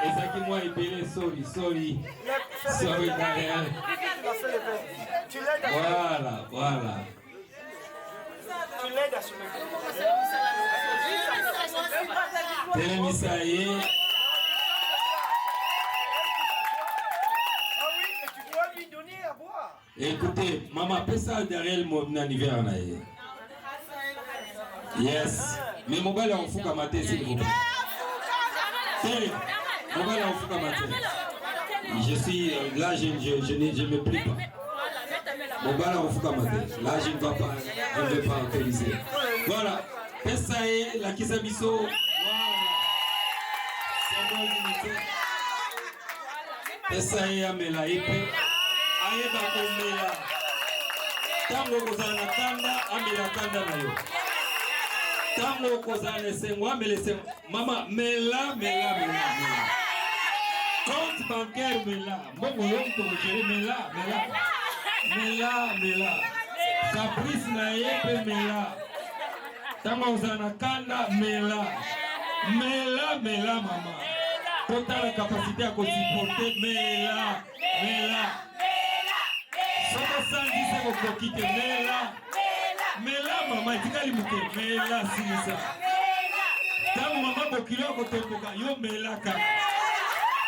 Et ça qui moi épelé, sorry Daniel. Voilà. Tu l'aides à se lever. Télémisaïe. Ah oui, mais tu dois lui donner à boire. Écoutez, maman, fais ça derrière mon anniversaire. Yes. Mais mon gars, on fout comme matin, s'il vous plaît. Mon gars, on fout comme matin. Je suis là, je ne me plie pas. Mon gars, on fout comme matin. Là, je ne vais pas autoriser. Voilà. Fais ça, la Kisabiso. Voilà. C'est bon, unité. Fais ça, Amela. Ayeba komela. Tango kozana kanda, amela kanda na yo. Tango kozana sengo, amela sengo. Mama, mela. Compte bancaire mela. Mbongo yongo tokogere mela. Caprice na yepe mela. Tango kozana kanda, mela, mama. Total la capacité à supporter, mela. Soko sandi se ko kite mela mama tikali muke mela sinisa tangu mama bokilo ko temboka yo mela ka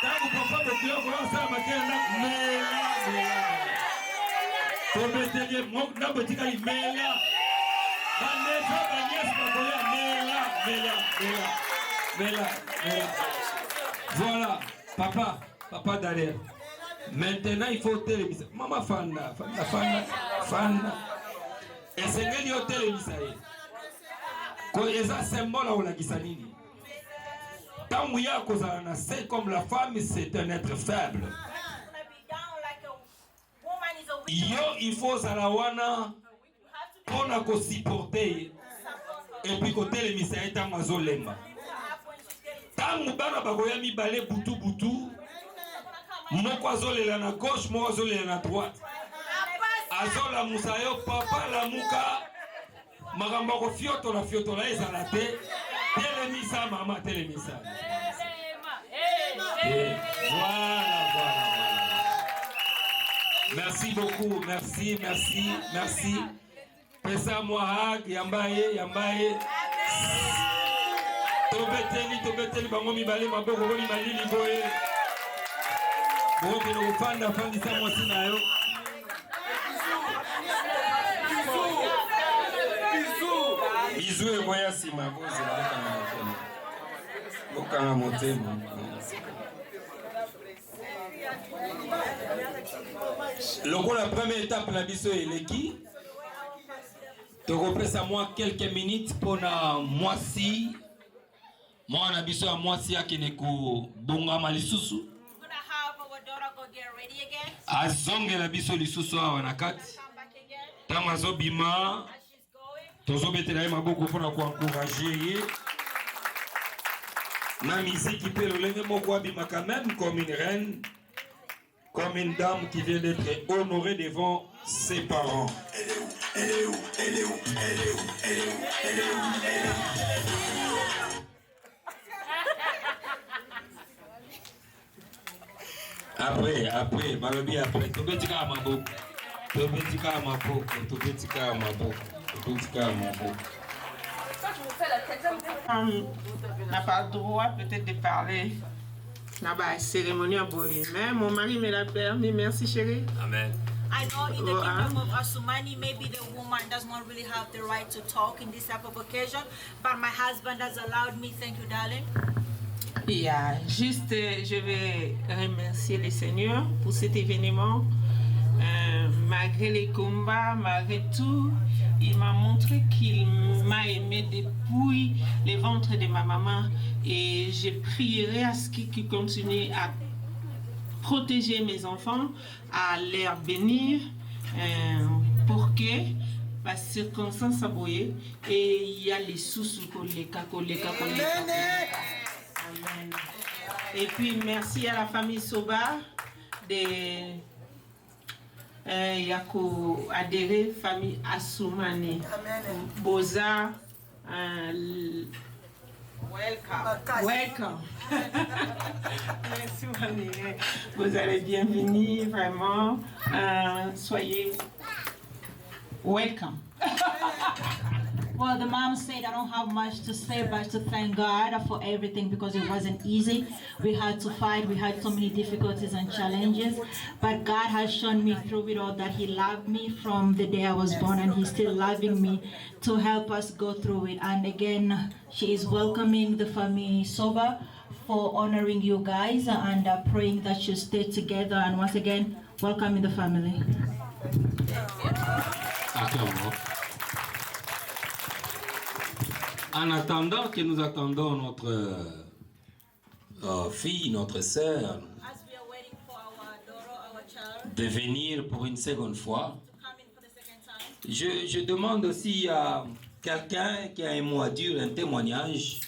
tangu papa bokilo ko sa makenda mela to betege mo na botikali mela bane fa banyes bakoya mela. Voilà papa derrière. Maintenant, il faut téléviser. Maman fanda. Et c'est ce qu'il y a télévisé. Quand il y a un symbole où la gisanini. Tant qu'il y a un c'est comme la femme, c'est un être faible. Il faut salawana pour supporter et puis que télévisé est un mazolemba. Tant que bana bagoya mi balé butu. Moko azolela na gauche, moko azolela na droite. Azola musayo papa la muka. Magamba ko fioto la ezala te. Télémisa mama télémisa. Voilà. Merci beaucoup, merci. Pesa moi hag yambaye. Tobeteli bango mibale maboko boni malili boye. Bisous et voyage si ma voix c'est la première étape la biso et l'équipe. Tu représentes à moi quelques minutes pour moi si moi on a biso à moi si à Kineko bonga malisusu. Azonge la biso lisusu awa na kati tango azobima tozobetela ye maboko mpona koencourager ye na miziki mpe lolenge moko abimaka même comme une reine, comme une dame qui vient d'être honorée devant ses parents. Elle est où? Après, malobi après, tobetika maboko. N'a pas le droit peut-être de parler dans la cérémonie à Boé. Mais mon mari me l'a permis. Merci chérie. Amen. I know in the kingdom of Asumani, maybe the woman does not really have the right to talk in this type of occasion, but my husband has allowed me. Thank you, darling. Yeah, juste, je vais remercier le Seigneur pour cet événement. Malgré les combats, malgré tout, il m'a montré qu'il m'a aimé depuis le ventre de ma maman. Et je prierai à ce qu'il continue à protéger mes enfants, à les bénir, pour que, par circonstances aboyées, et il y a les sous-sous koleka. Amen. Et puis merci à la famille Soba de yako adhéré famille Assoumani. Boza, welcome. Merci Mani. Vous allez bienvenue vraiment. Soyez welcome. Well, the mom said I don't have much to say but to thank God for everything because it wasn't easy. We had to fight, we had so many difficulties and challenges, but God has shown me through it all that He loved me from the day I was born, and He's still loving me to help us go through it. And again, she is welcoming the family Soba for honoring you guys and praying that you stay together. And once again, welcoming the family. En attendant que nous attendons notre fille, notre sœur, de venir pour une seconde fois, je demande aussi à quelqu'un qui a un mot à dire, un témoignage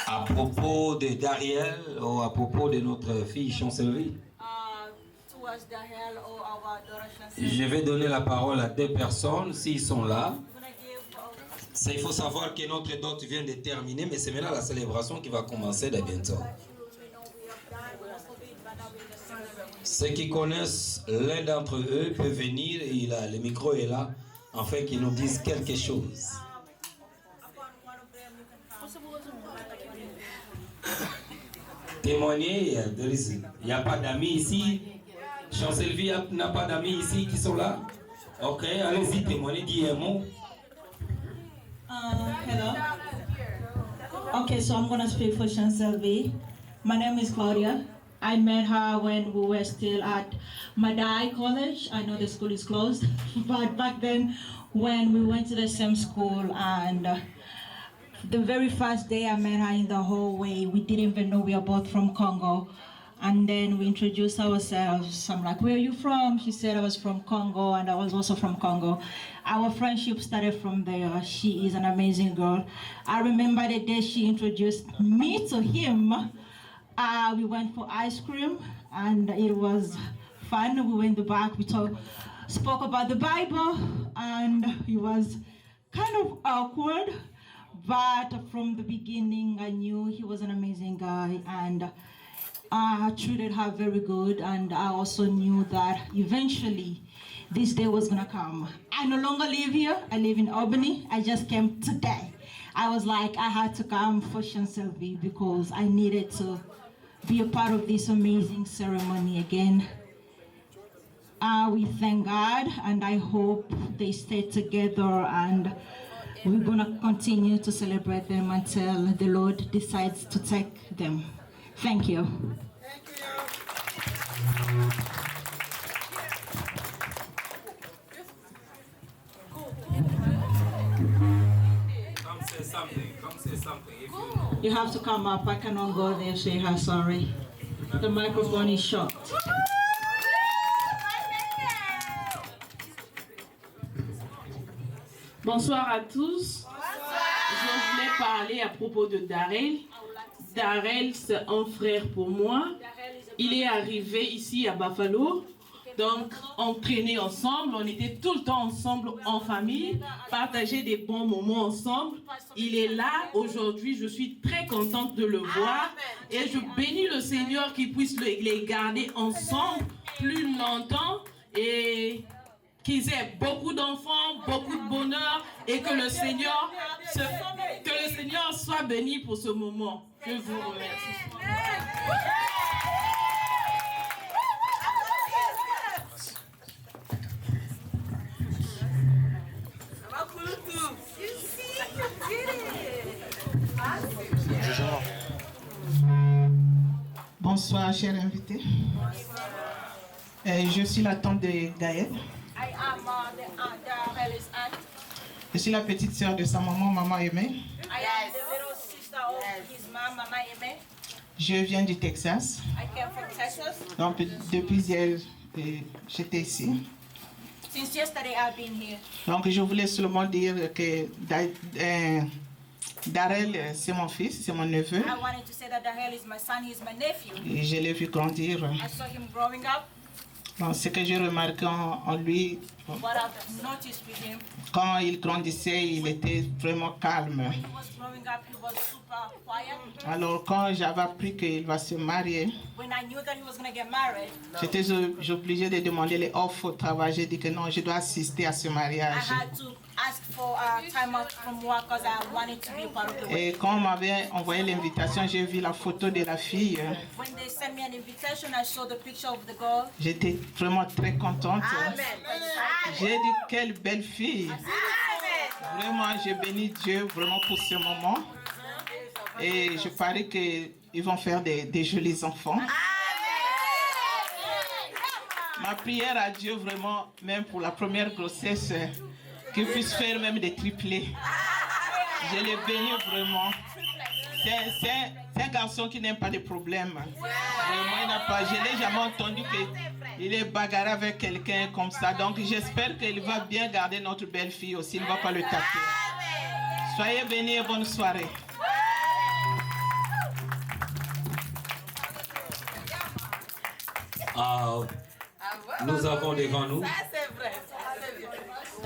à propos de Dariel ou à propos de notre fille Chancellerie. Je vais donner la parole à deux personnes s'ils sont là. Il faut savoir que notre dot vient de terminer, mais c'est maintenant la célébration qui va commencer de bientôt. Ceux qui connaissent l'un d'entre eux peuvent venir, le micro est là, afin qu'ils nous disent quelque chose. Témoigner, il n'y a pas d'amis ici. Chancellerie n'a pas d'amis ici qui sont là. Ok, allez-y, témoignez, dis un mot. Hello. Okay, so I'm going to speak for Chancellerie. My name is Claudia. I met her when we were still at Madai College. I know the school is closed, but back then when we went to the same school, and the very first day I met her in the hallway, we didn't even know we are both from Congo. And then we introduced ourselves. I'm like, where are you from? She said I was from Congo, and I was also from Congo. Our friendship started from there. She is an amazing girl. I remember the day she introduced me to him. We went for ice cream, and it was fun. We went back, we spoke about the Bible, and it was kind of awkward. But from the beginning, I knew he was an amazing guy, and I treated her very good, and I also knew that eventually this day was gonna come. I no longer live here, I live in Albany. I just came today. I was like, I had to come for Chancellerie because I needed to be a part of this amazing ceremony again. We thank God, and I hope they stay together, and we're gonna continue to celebrate them until the Lord decides to take them. Thank you. Come say something. Come say something. You have to come up. I cannot go there. Say her sorry. The microphone is shut. Bonsoir à tous. Je voulais parler à propos de Darel. Darel, c'est un frère pour moi. Il est arrivé ici à Buffalo. Donc, on traînait ensemble. On était tout le temps ensemble en famille. Partager des bons moments ensemble. Il est là aujourd'hui. Je suis très contente de le voir. Et je bénis le Seigneur qu'il puisse les garder ensemble plus longtemps. Et qu'ils aient beaucoup d'enfants, beaucoup de bonheur. Et que le Seigneur soit béni pour ce moment. Je vous remercie. Bonsoir, chers invités. Je suis la tante de Gaël. I am Darel's aunt. Je suis la petite sœur de sa maman, Maman Aimée. I am the little sister of his mom, Mama Aimée. Je viens du Texas. I came from Texas. Donc, depuis hier, j'étais ici. Since yesterday, I've been here. Donc, je voulais seulement dire que Darel, c'est mon fils, c'est mon neveu. I wanted to say that Darel is my son, he's my nephew. Et je l'ai vu grandir. I saw him growing up. Donc, ce que j'ai remarqué en lui, What I've noticed with him, quand il grandissait, il était vraiment calme. when he was growing up, he was super quiet. Alors, quand j'avais appris qu'il va se marier, When I knew that he was going to get married, j'étais obligé de demander les offres au travail. J'ai dit que non, je dois assister à ce I mariage. had to ask for time off from work because I wanted to be a part of the Et wedding. quand on m'avait envoyé l'invitation, j'ai vu la photo de la fille. When they sent me an invitation, I saw the picture of the girl. J'étais vraiment très contente. Amen. J'ai dit, quelle belle fille. Vraiment, j'ai béni Dieu vraiment pour ce moment. Et je parie qu'ils vont faire des jolis enfants. Ma prière à Dieu vraiment, même pour la première grossesse, qu'il puisse faire même des triplés. Je l'ai béni vraiment. C'est un garçon qui n'aime pas de problèmes. Vraiment, il n'a pas. Je n'ai jamais entendu qu'il est bagarré avec quelqu'un comme ça. Donc j'espère qu'il va bien garder notre belle fille aussi. Il ne va pas le taper. Soyez bénis et bonne soirée. Nous avons devant nous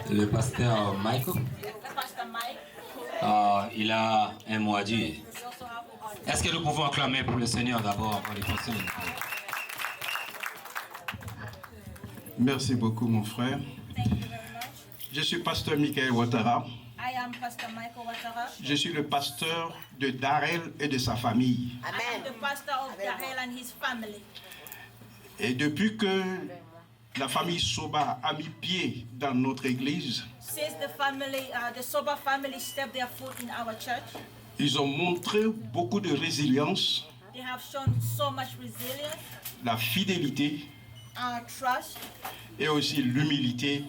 le pasteur Michael. Pastor Mike, Il a un mot à dire. Est-ce que nous pouvons acclamer pour le Seigneur d'abord pour les personnes? Merci beaucoup, mon frère. Je suis pasteur Michael Ouattara. I am Pastor Michael Ouattara. Je suis le pasteur de Darel et de sa famille. I am the pastor of Darel and his family. Et depuis que la famille Soba a mis pied dans notre église, Since the family, the Soba family stepped their foot in our church, ils ont montré beaucoup de résilience, they have shown so much resilience, la fidélité trust, et aussi l'humilité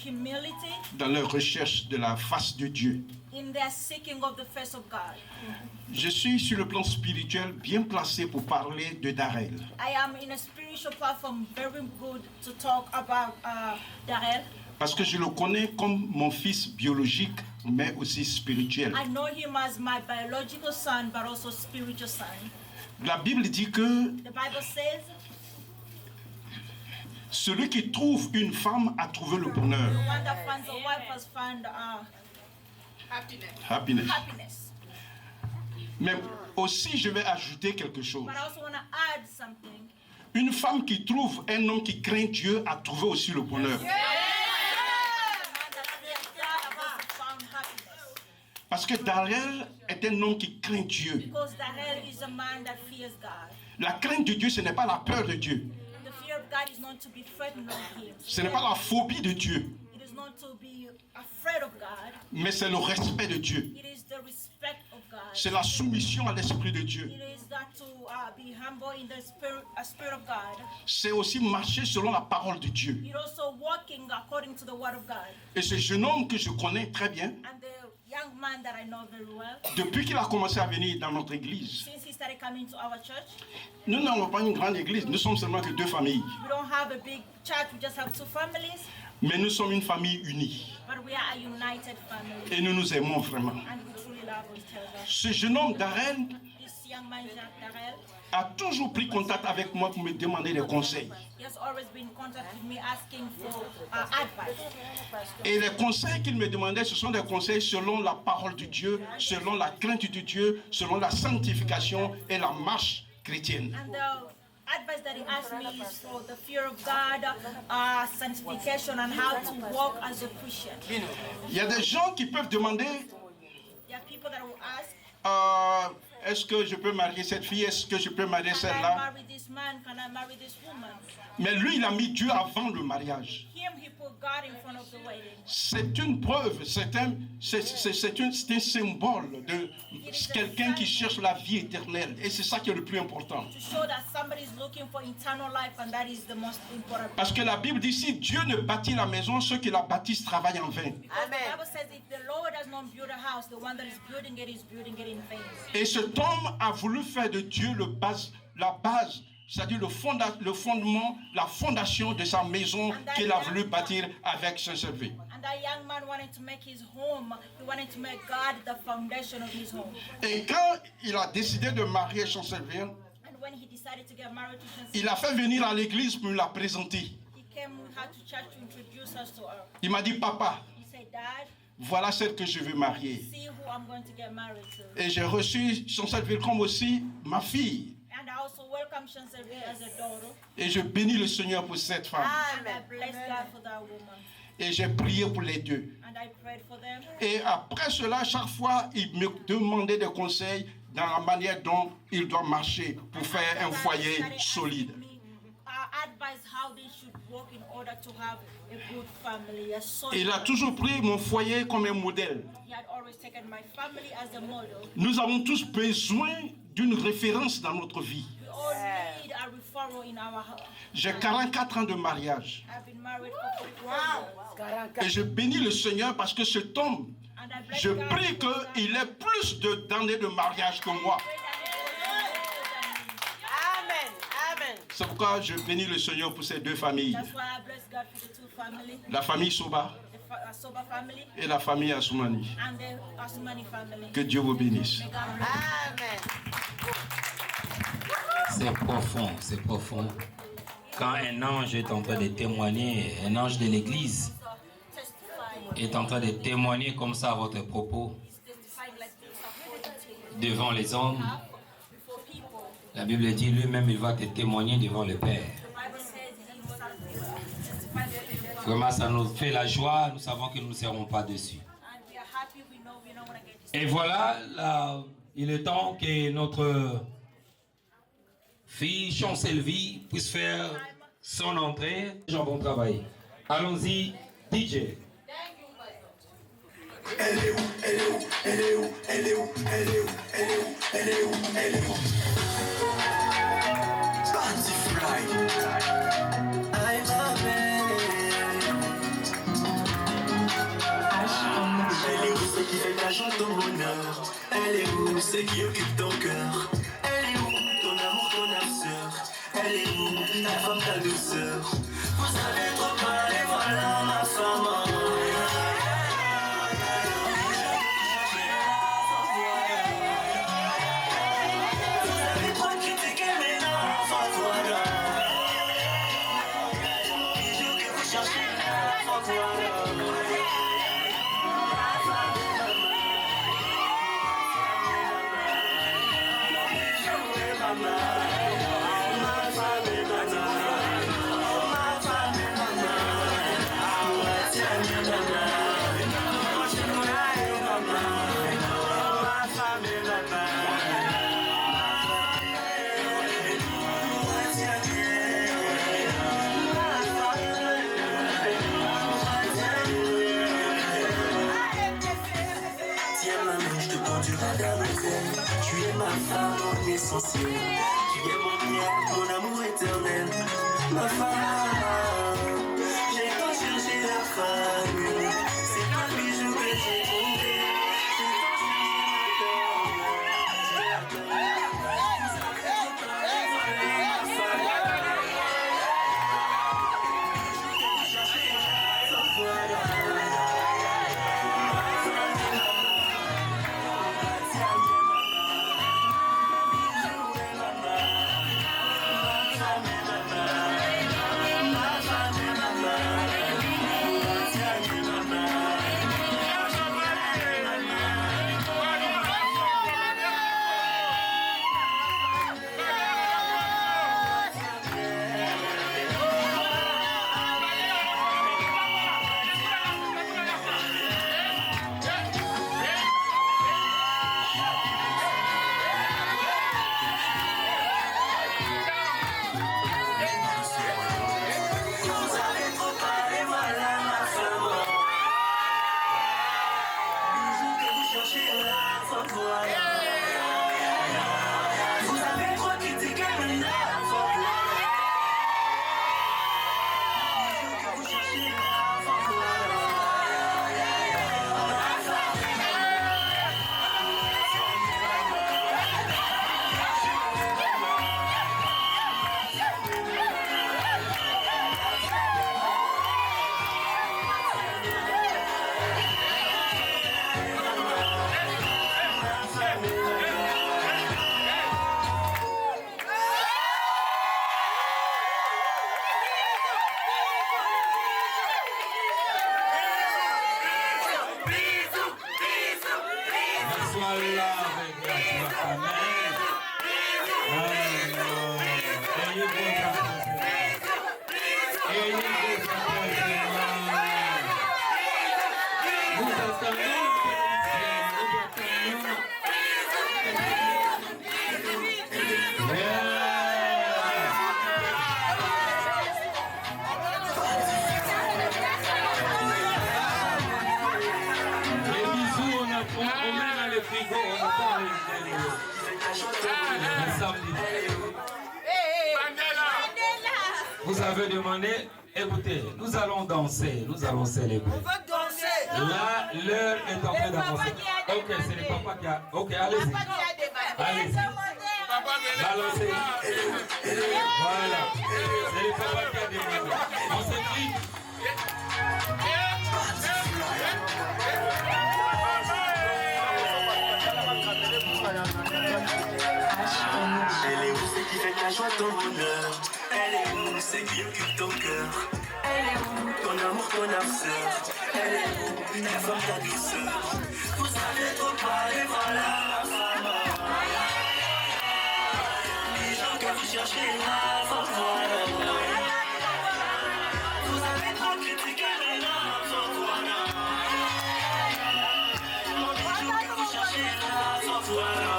humility dans leur recherche de la face de Dieu. in their seeking of the face of God. Je suis sur le plan spirituel bien placé pour parler de Darel. I am in a spiritual platform very good to talk about Darel. Parce que je le connais comme mon fils biologique, mais aussi spirituel. I know him as my biological son, but also spiritual son. La Bible dit que The Bible says, celui qui trouve une femme a trouvé le bonheur. the one that finds a wife has found Happiness. happiness. Mais aussi, je vais ajouter quelque chose. But I also want to add something. Une femme qui trouve un homme qui craint Dieu a trouvé aussi le bonheur. Parce que Darel est un homme qui craint Dieu. Because Darel is a man that fears God. La crainte de Dieu, ce n'est pas la peur de Dieu. The fear of God is not to be frightened of him. Ce n'est pas la phobie de Dieu. It is not to be afraid of God. Mais c'est le respect de Dieu. It is the respect of God. C'est la soumission à l'Esprit de Dieu. It is that to be humble in the spirit of God. C'est aussi marcher selon la parole de Dieu. It also walking according to the word of God. Et ce jeune homme que je connais très bien, And the young man that I know very well, depuis qu'il a commencé à venir dans notre église, since he started coming to our church, nous n'avons pas une grande église, nous sommes seulement que 2 familles. we don't have a big church, we just have 2 families, Mais nous sommes une famille unie but we are a united family. et nous nous aimons vraiment. And we truly love each other. Ce jeune homme Darel This young man, Jacques Darel, a toujours pris contact avec moi pour me demander des conseils. he has always been in contact with me asking for advice. Et les conseils qu'il me demandait, ce sont des conseils selon la parole de Dieu, selon la crainte de Dieu, selon la sanctification et la marche chrétienne. And the advice that he asked me is for the fear of God, sanctification, and how to walk as a Christian. Il y a des gens qui peuvent demander There are people that will ask, est-ce que je peux marier cette fille, est-ce que je peux marier can I celle-là? marry this man? Can I marry this woman? Mais lui, il a mis Dieu avant le mariage. Him, he put God in front of the wedding. C'est une preuve, c'est un symbole de quelqu'un qui cherche la vie éternelle. Et c'est ça qui est le plus important. To show that somebody is looking for eternal life, and that is the most important. Parce que la Bible dit, si Dieu ne bâtit la maison, ceux qui la bâtissent travaillent en vain. Because the Bible says if the Lord does not build a house, the one that is building it in vain. Et cet homme a voulu faire de Dieu la base, c'est-à-dire le fondement, la fondation de sa maison qu'il a voulu bâtir avec Saint-Servé. And that young man wanted to make his home, he wanted to make God the foundation of his home. Et quand il a décidé de marier Saint-Servé, And when he decided to get married to il a fait venir à l'église pour la présenter. came with her to church to introduce us to her. Il m'a dit, papa, He said, Dad, voilà celle que je veux marier. see who I'm going to get married to. Et j'ai reçu Chancelville comme aussi ma fille. And I also welcome Chancelville as a daughter. Et je bénis le Seigneur pour cette femme. And I bless God for that woman. Et j'ai prié pour les deux. And I prayed for them. Et après cela, chaque fois, il me demandait des conseils dans la manière dont il doit marcher pour faire un foyer solide. Advise how they should work in order to have a good family, a solid Il a toujours pris mon foyer comme un modèle. He had always taken my family as a model. Nous avons tous besoin d'une référence dans notre vie. We all need a referral in our house. J'ai 44 ans de mariage. I've been married for 44 years. Et je bénis le Seigneur parce que cet homme, je prie qu'il ait plus d'années de mariage que moi. C'est pourquoi je bénis le Seigneur pour ces deux familles. That's why I bless God for the two families. La famille Soba The Soba family et la famille Assoumani. and the Asumani family. Que Dieu vous bénisse. May God bless. Amen. C'est profond, c'est profond. Quand un ange est en train de témoigner, un ange de l'église est en train de témoigner comme ça à votre propos devant les hommes, la Bible dit lui-même il va te témoigner devant le Père. Vraiment ça nous fait la joie, nous savons que nous ne serons pas déçus. Et voilà, là, il est temps que notre fille Chancelville puisse faire son entrée. Jean, bon travail. Allons-y, DJ. Elle est où, elle est où, elle est où, elle est où, elle est où, elle est où, elle est où, elle est où. Butterfly, I love it. Elle est où celle qui fait ta joie, ton bonheur? Elle est où celle qui occupe ton cœur? Elle est où ton amour, ton âme sœur? Elle est où la femme, ta douceur? Vous avez trop parlé, voilà ma femme. Tu es ma femme, mon essentiel. Tu es mon bien, mon amour éternel. Ma femme, j'ai tant cherché la femme. C'est pas le bijou que j'ai trouvé. J'ai tant Vous avez demandé, écoutez, nous allons danser, nous allons célébrer. On va danser. Là, l'heure est en train d'avancer. Ok, c'est le papa qui a... Ok, allez-y. Allez-y. Balancez. Voilà. C'est le papa qui a demandé. On s'écrit. Elle est où, c'est qui fait ta joie, ton bonheur? Elle est où, c'est qui occupe ton cœur? Elle est où, ton amour, ton âme-sœur? Elle est où, une femme, ta douceur? Vous savez trop parler, voilà la femme. Les gens que vous cherchez là, faut voilà. Vous avez trop critiqué les noms, faut voilà. Les gens que vous cherchez là, faut voilà.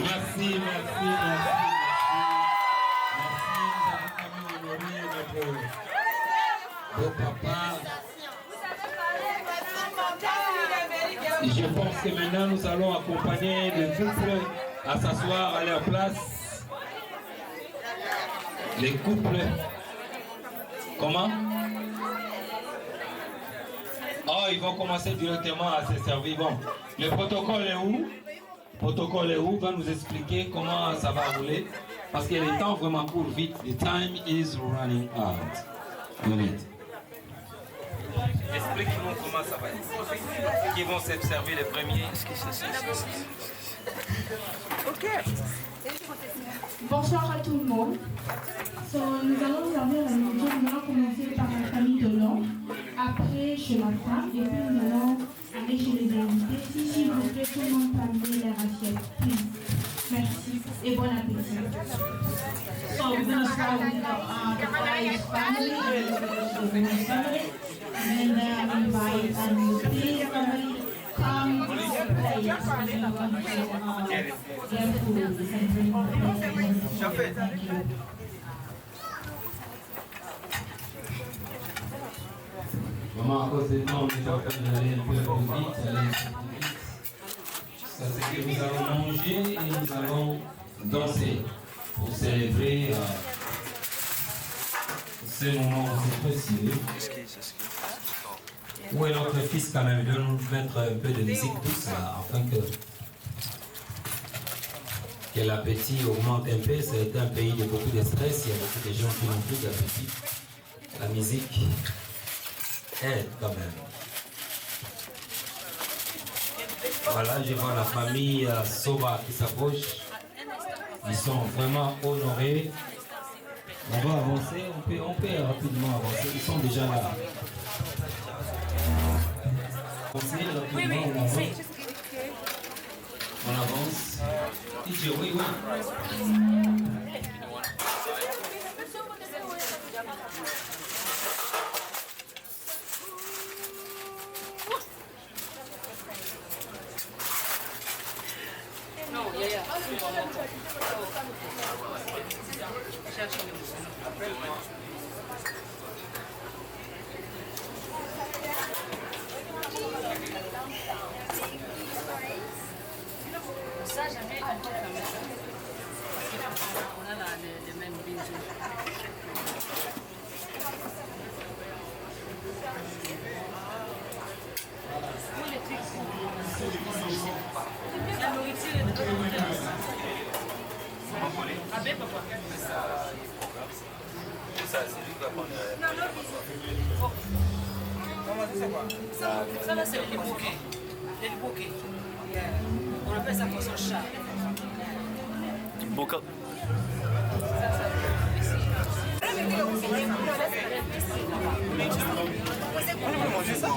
Merci, merci. Au papa. Je pense que maintenant nous allons accompagner le couple à s'asseoir à leur place. Les couples. Comment? Oh, ils vont commencer directement à se servir. Bon, le protocole est où? Le protocole est où? Va nous expliquer comment ça va rouler. Parce que le temps vraiment court vite. The time is running out. Explique-nous comment ça va être. Qui vont se servir les premiers? Ok. Bonsoir à tout le monde. Nous allons servir la nourriture. Nous allons commencer par la famille de l'homme, après chez la femme, et puis nous allons aller chez les invités. S'il vous plaît, tout le monde peut amener les assiettes. Please. Merci et bon appétit. So we're going to start with the Price family, and then invite the family come to the place where they're going to get food and bring the place. Thank you. Maman, à cause des temps, on est en train d'aller un peu vite, Ça c'est que nous allons manger et nous allons danser pour célébrer ce moment aussi précieux. Où est notre fils quand même? Il doit nous mettre un peu de musique tous là, afin que l'appétit augmente un peu. C'est un pays de beaucoup de stress, il y a beaucoup de gens qui n'ont plus d'appétit. La musique aide quand même. Voilà, je vois la famille Soba qui s'approche. Ils sont vraiment honorés. On va avancer, on peut rapidement avancer. Ils sont déjà là. Oui, oui, on avance. On avance. DJ, oui, oui. Ça, jamais on peut comme ça. On a les mêmes bisous. La nourriture est de l'autre. Ah ben papa. Ça, c'est lui qui va prendre. Ça là c'est les bouquets. Les bouquets. On appelle ça poisson chat. Boca. On peut manger ça.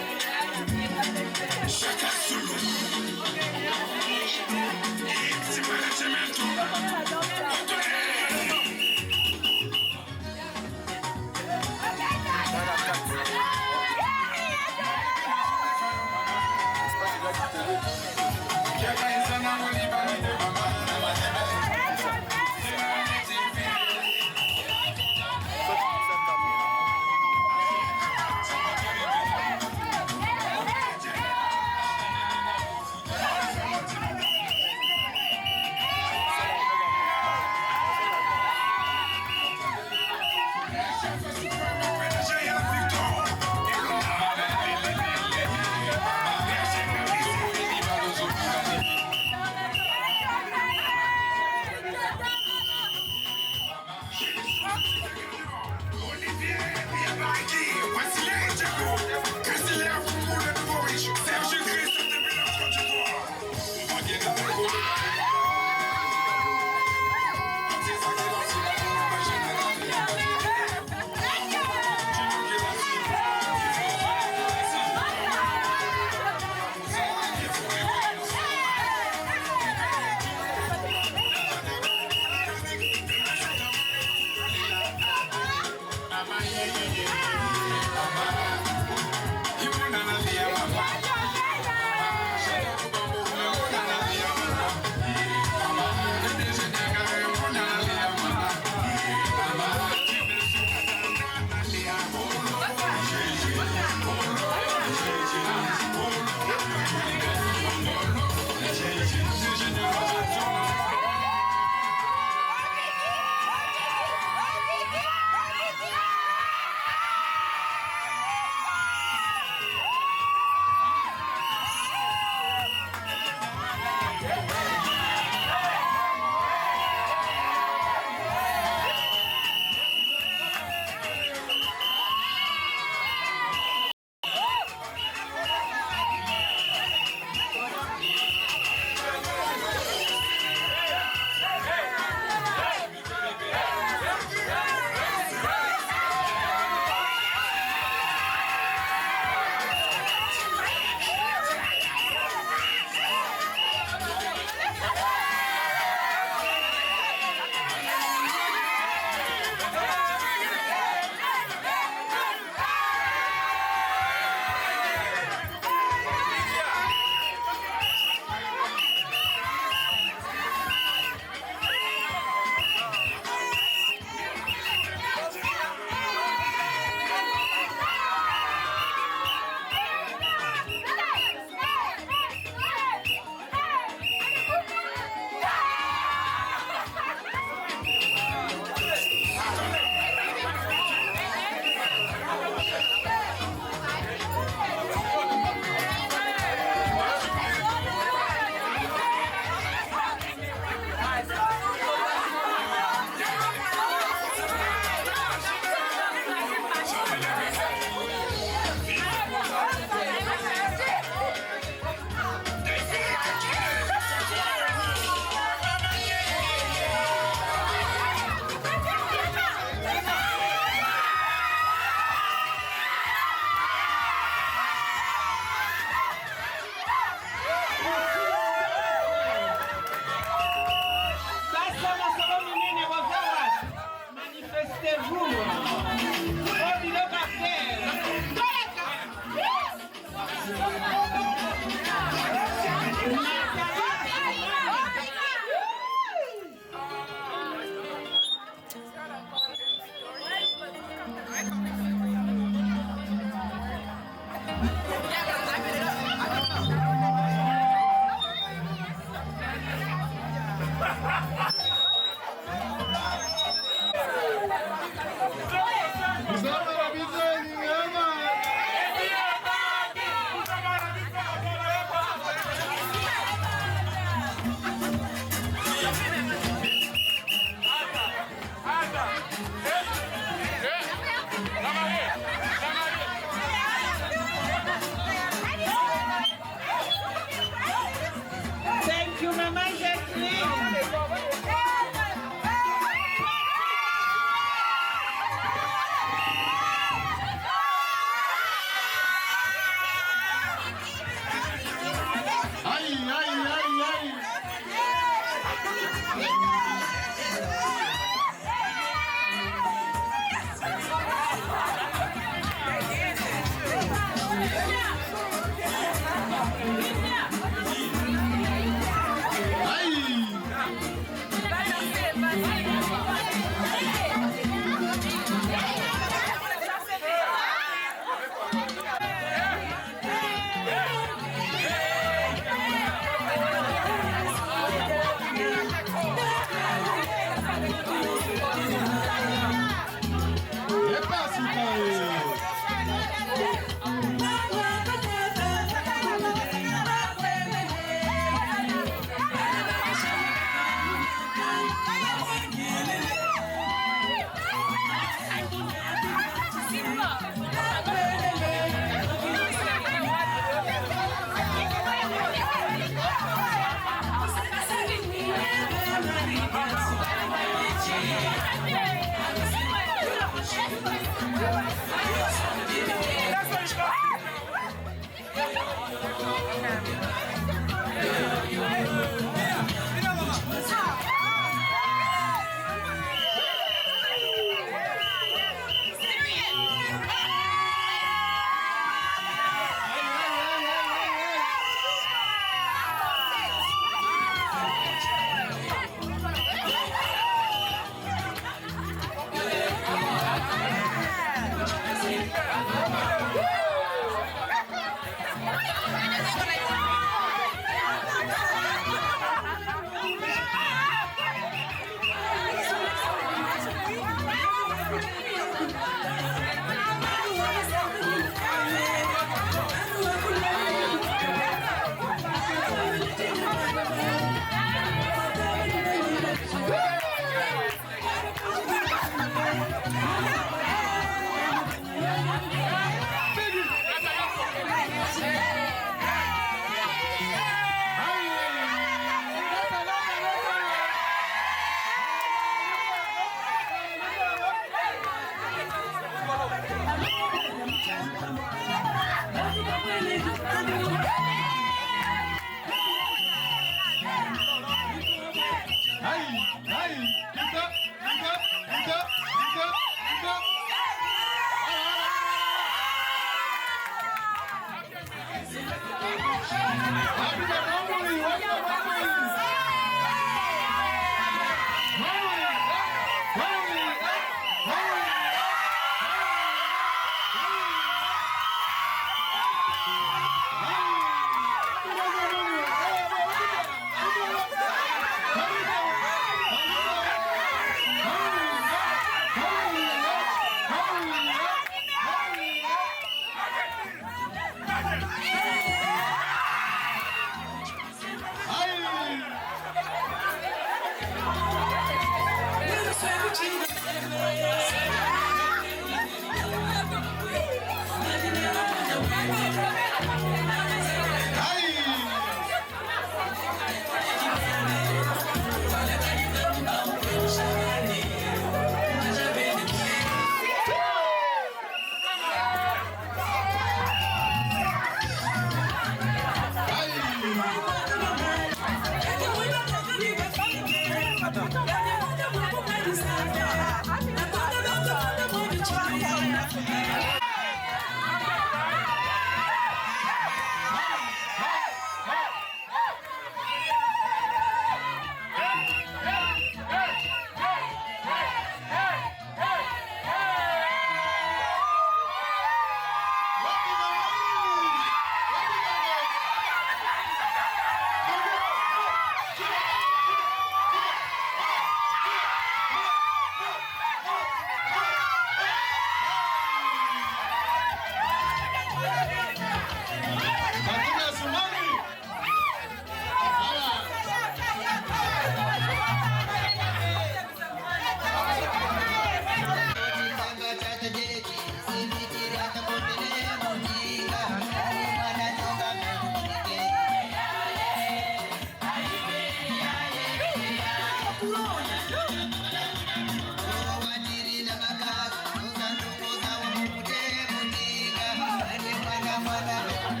Mwana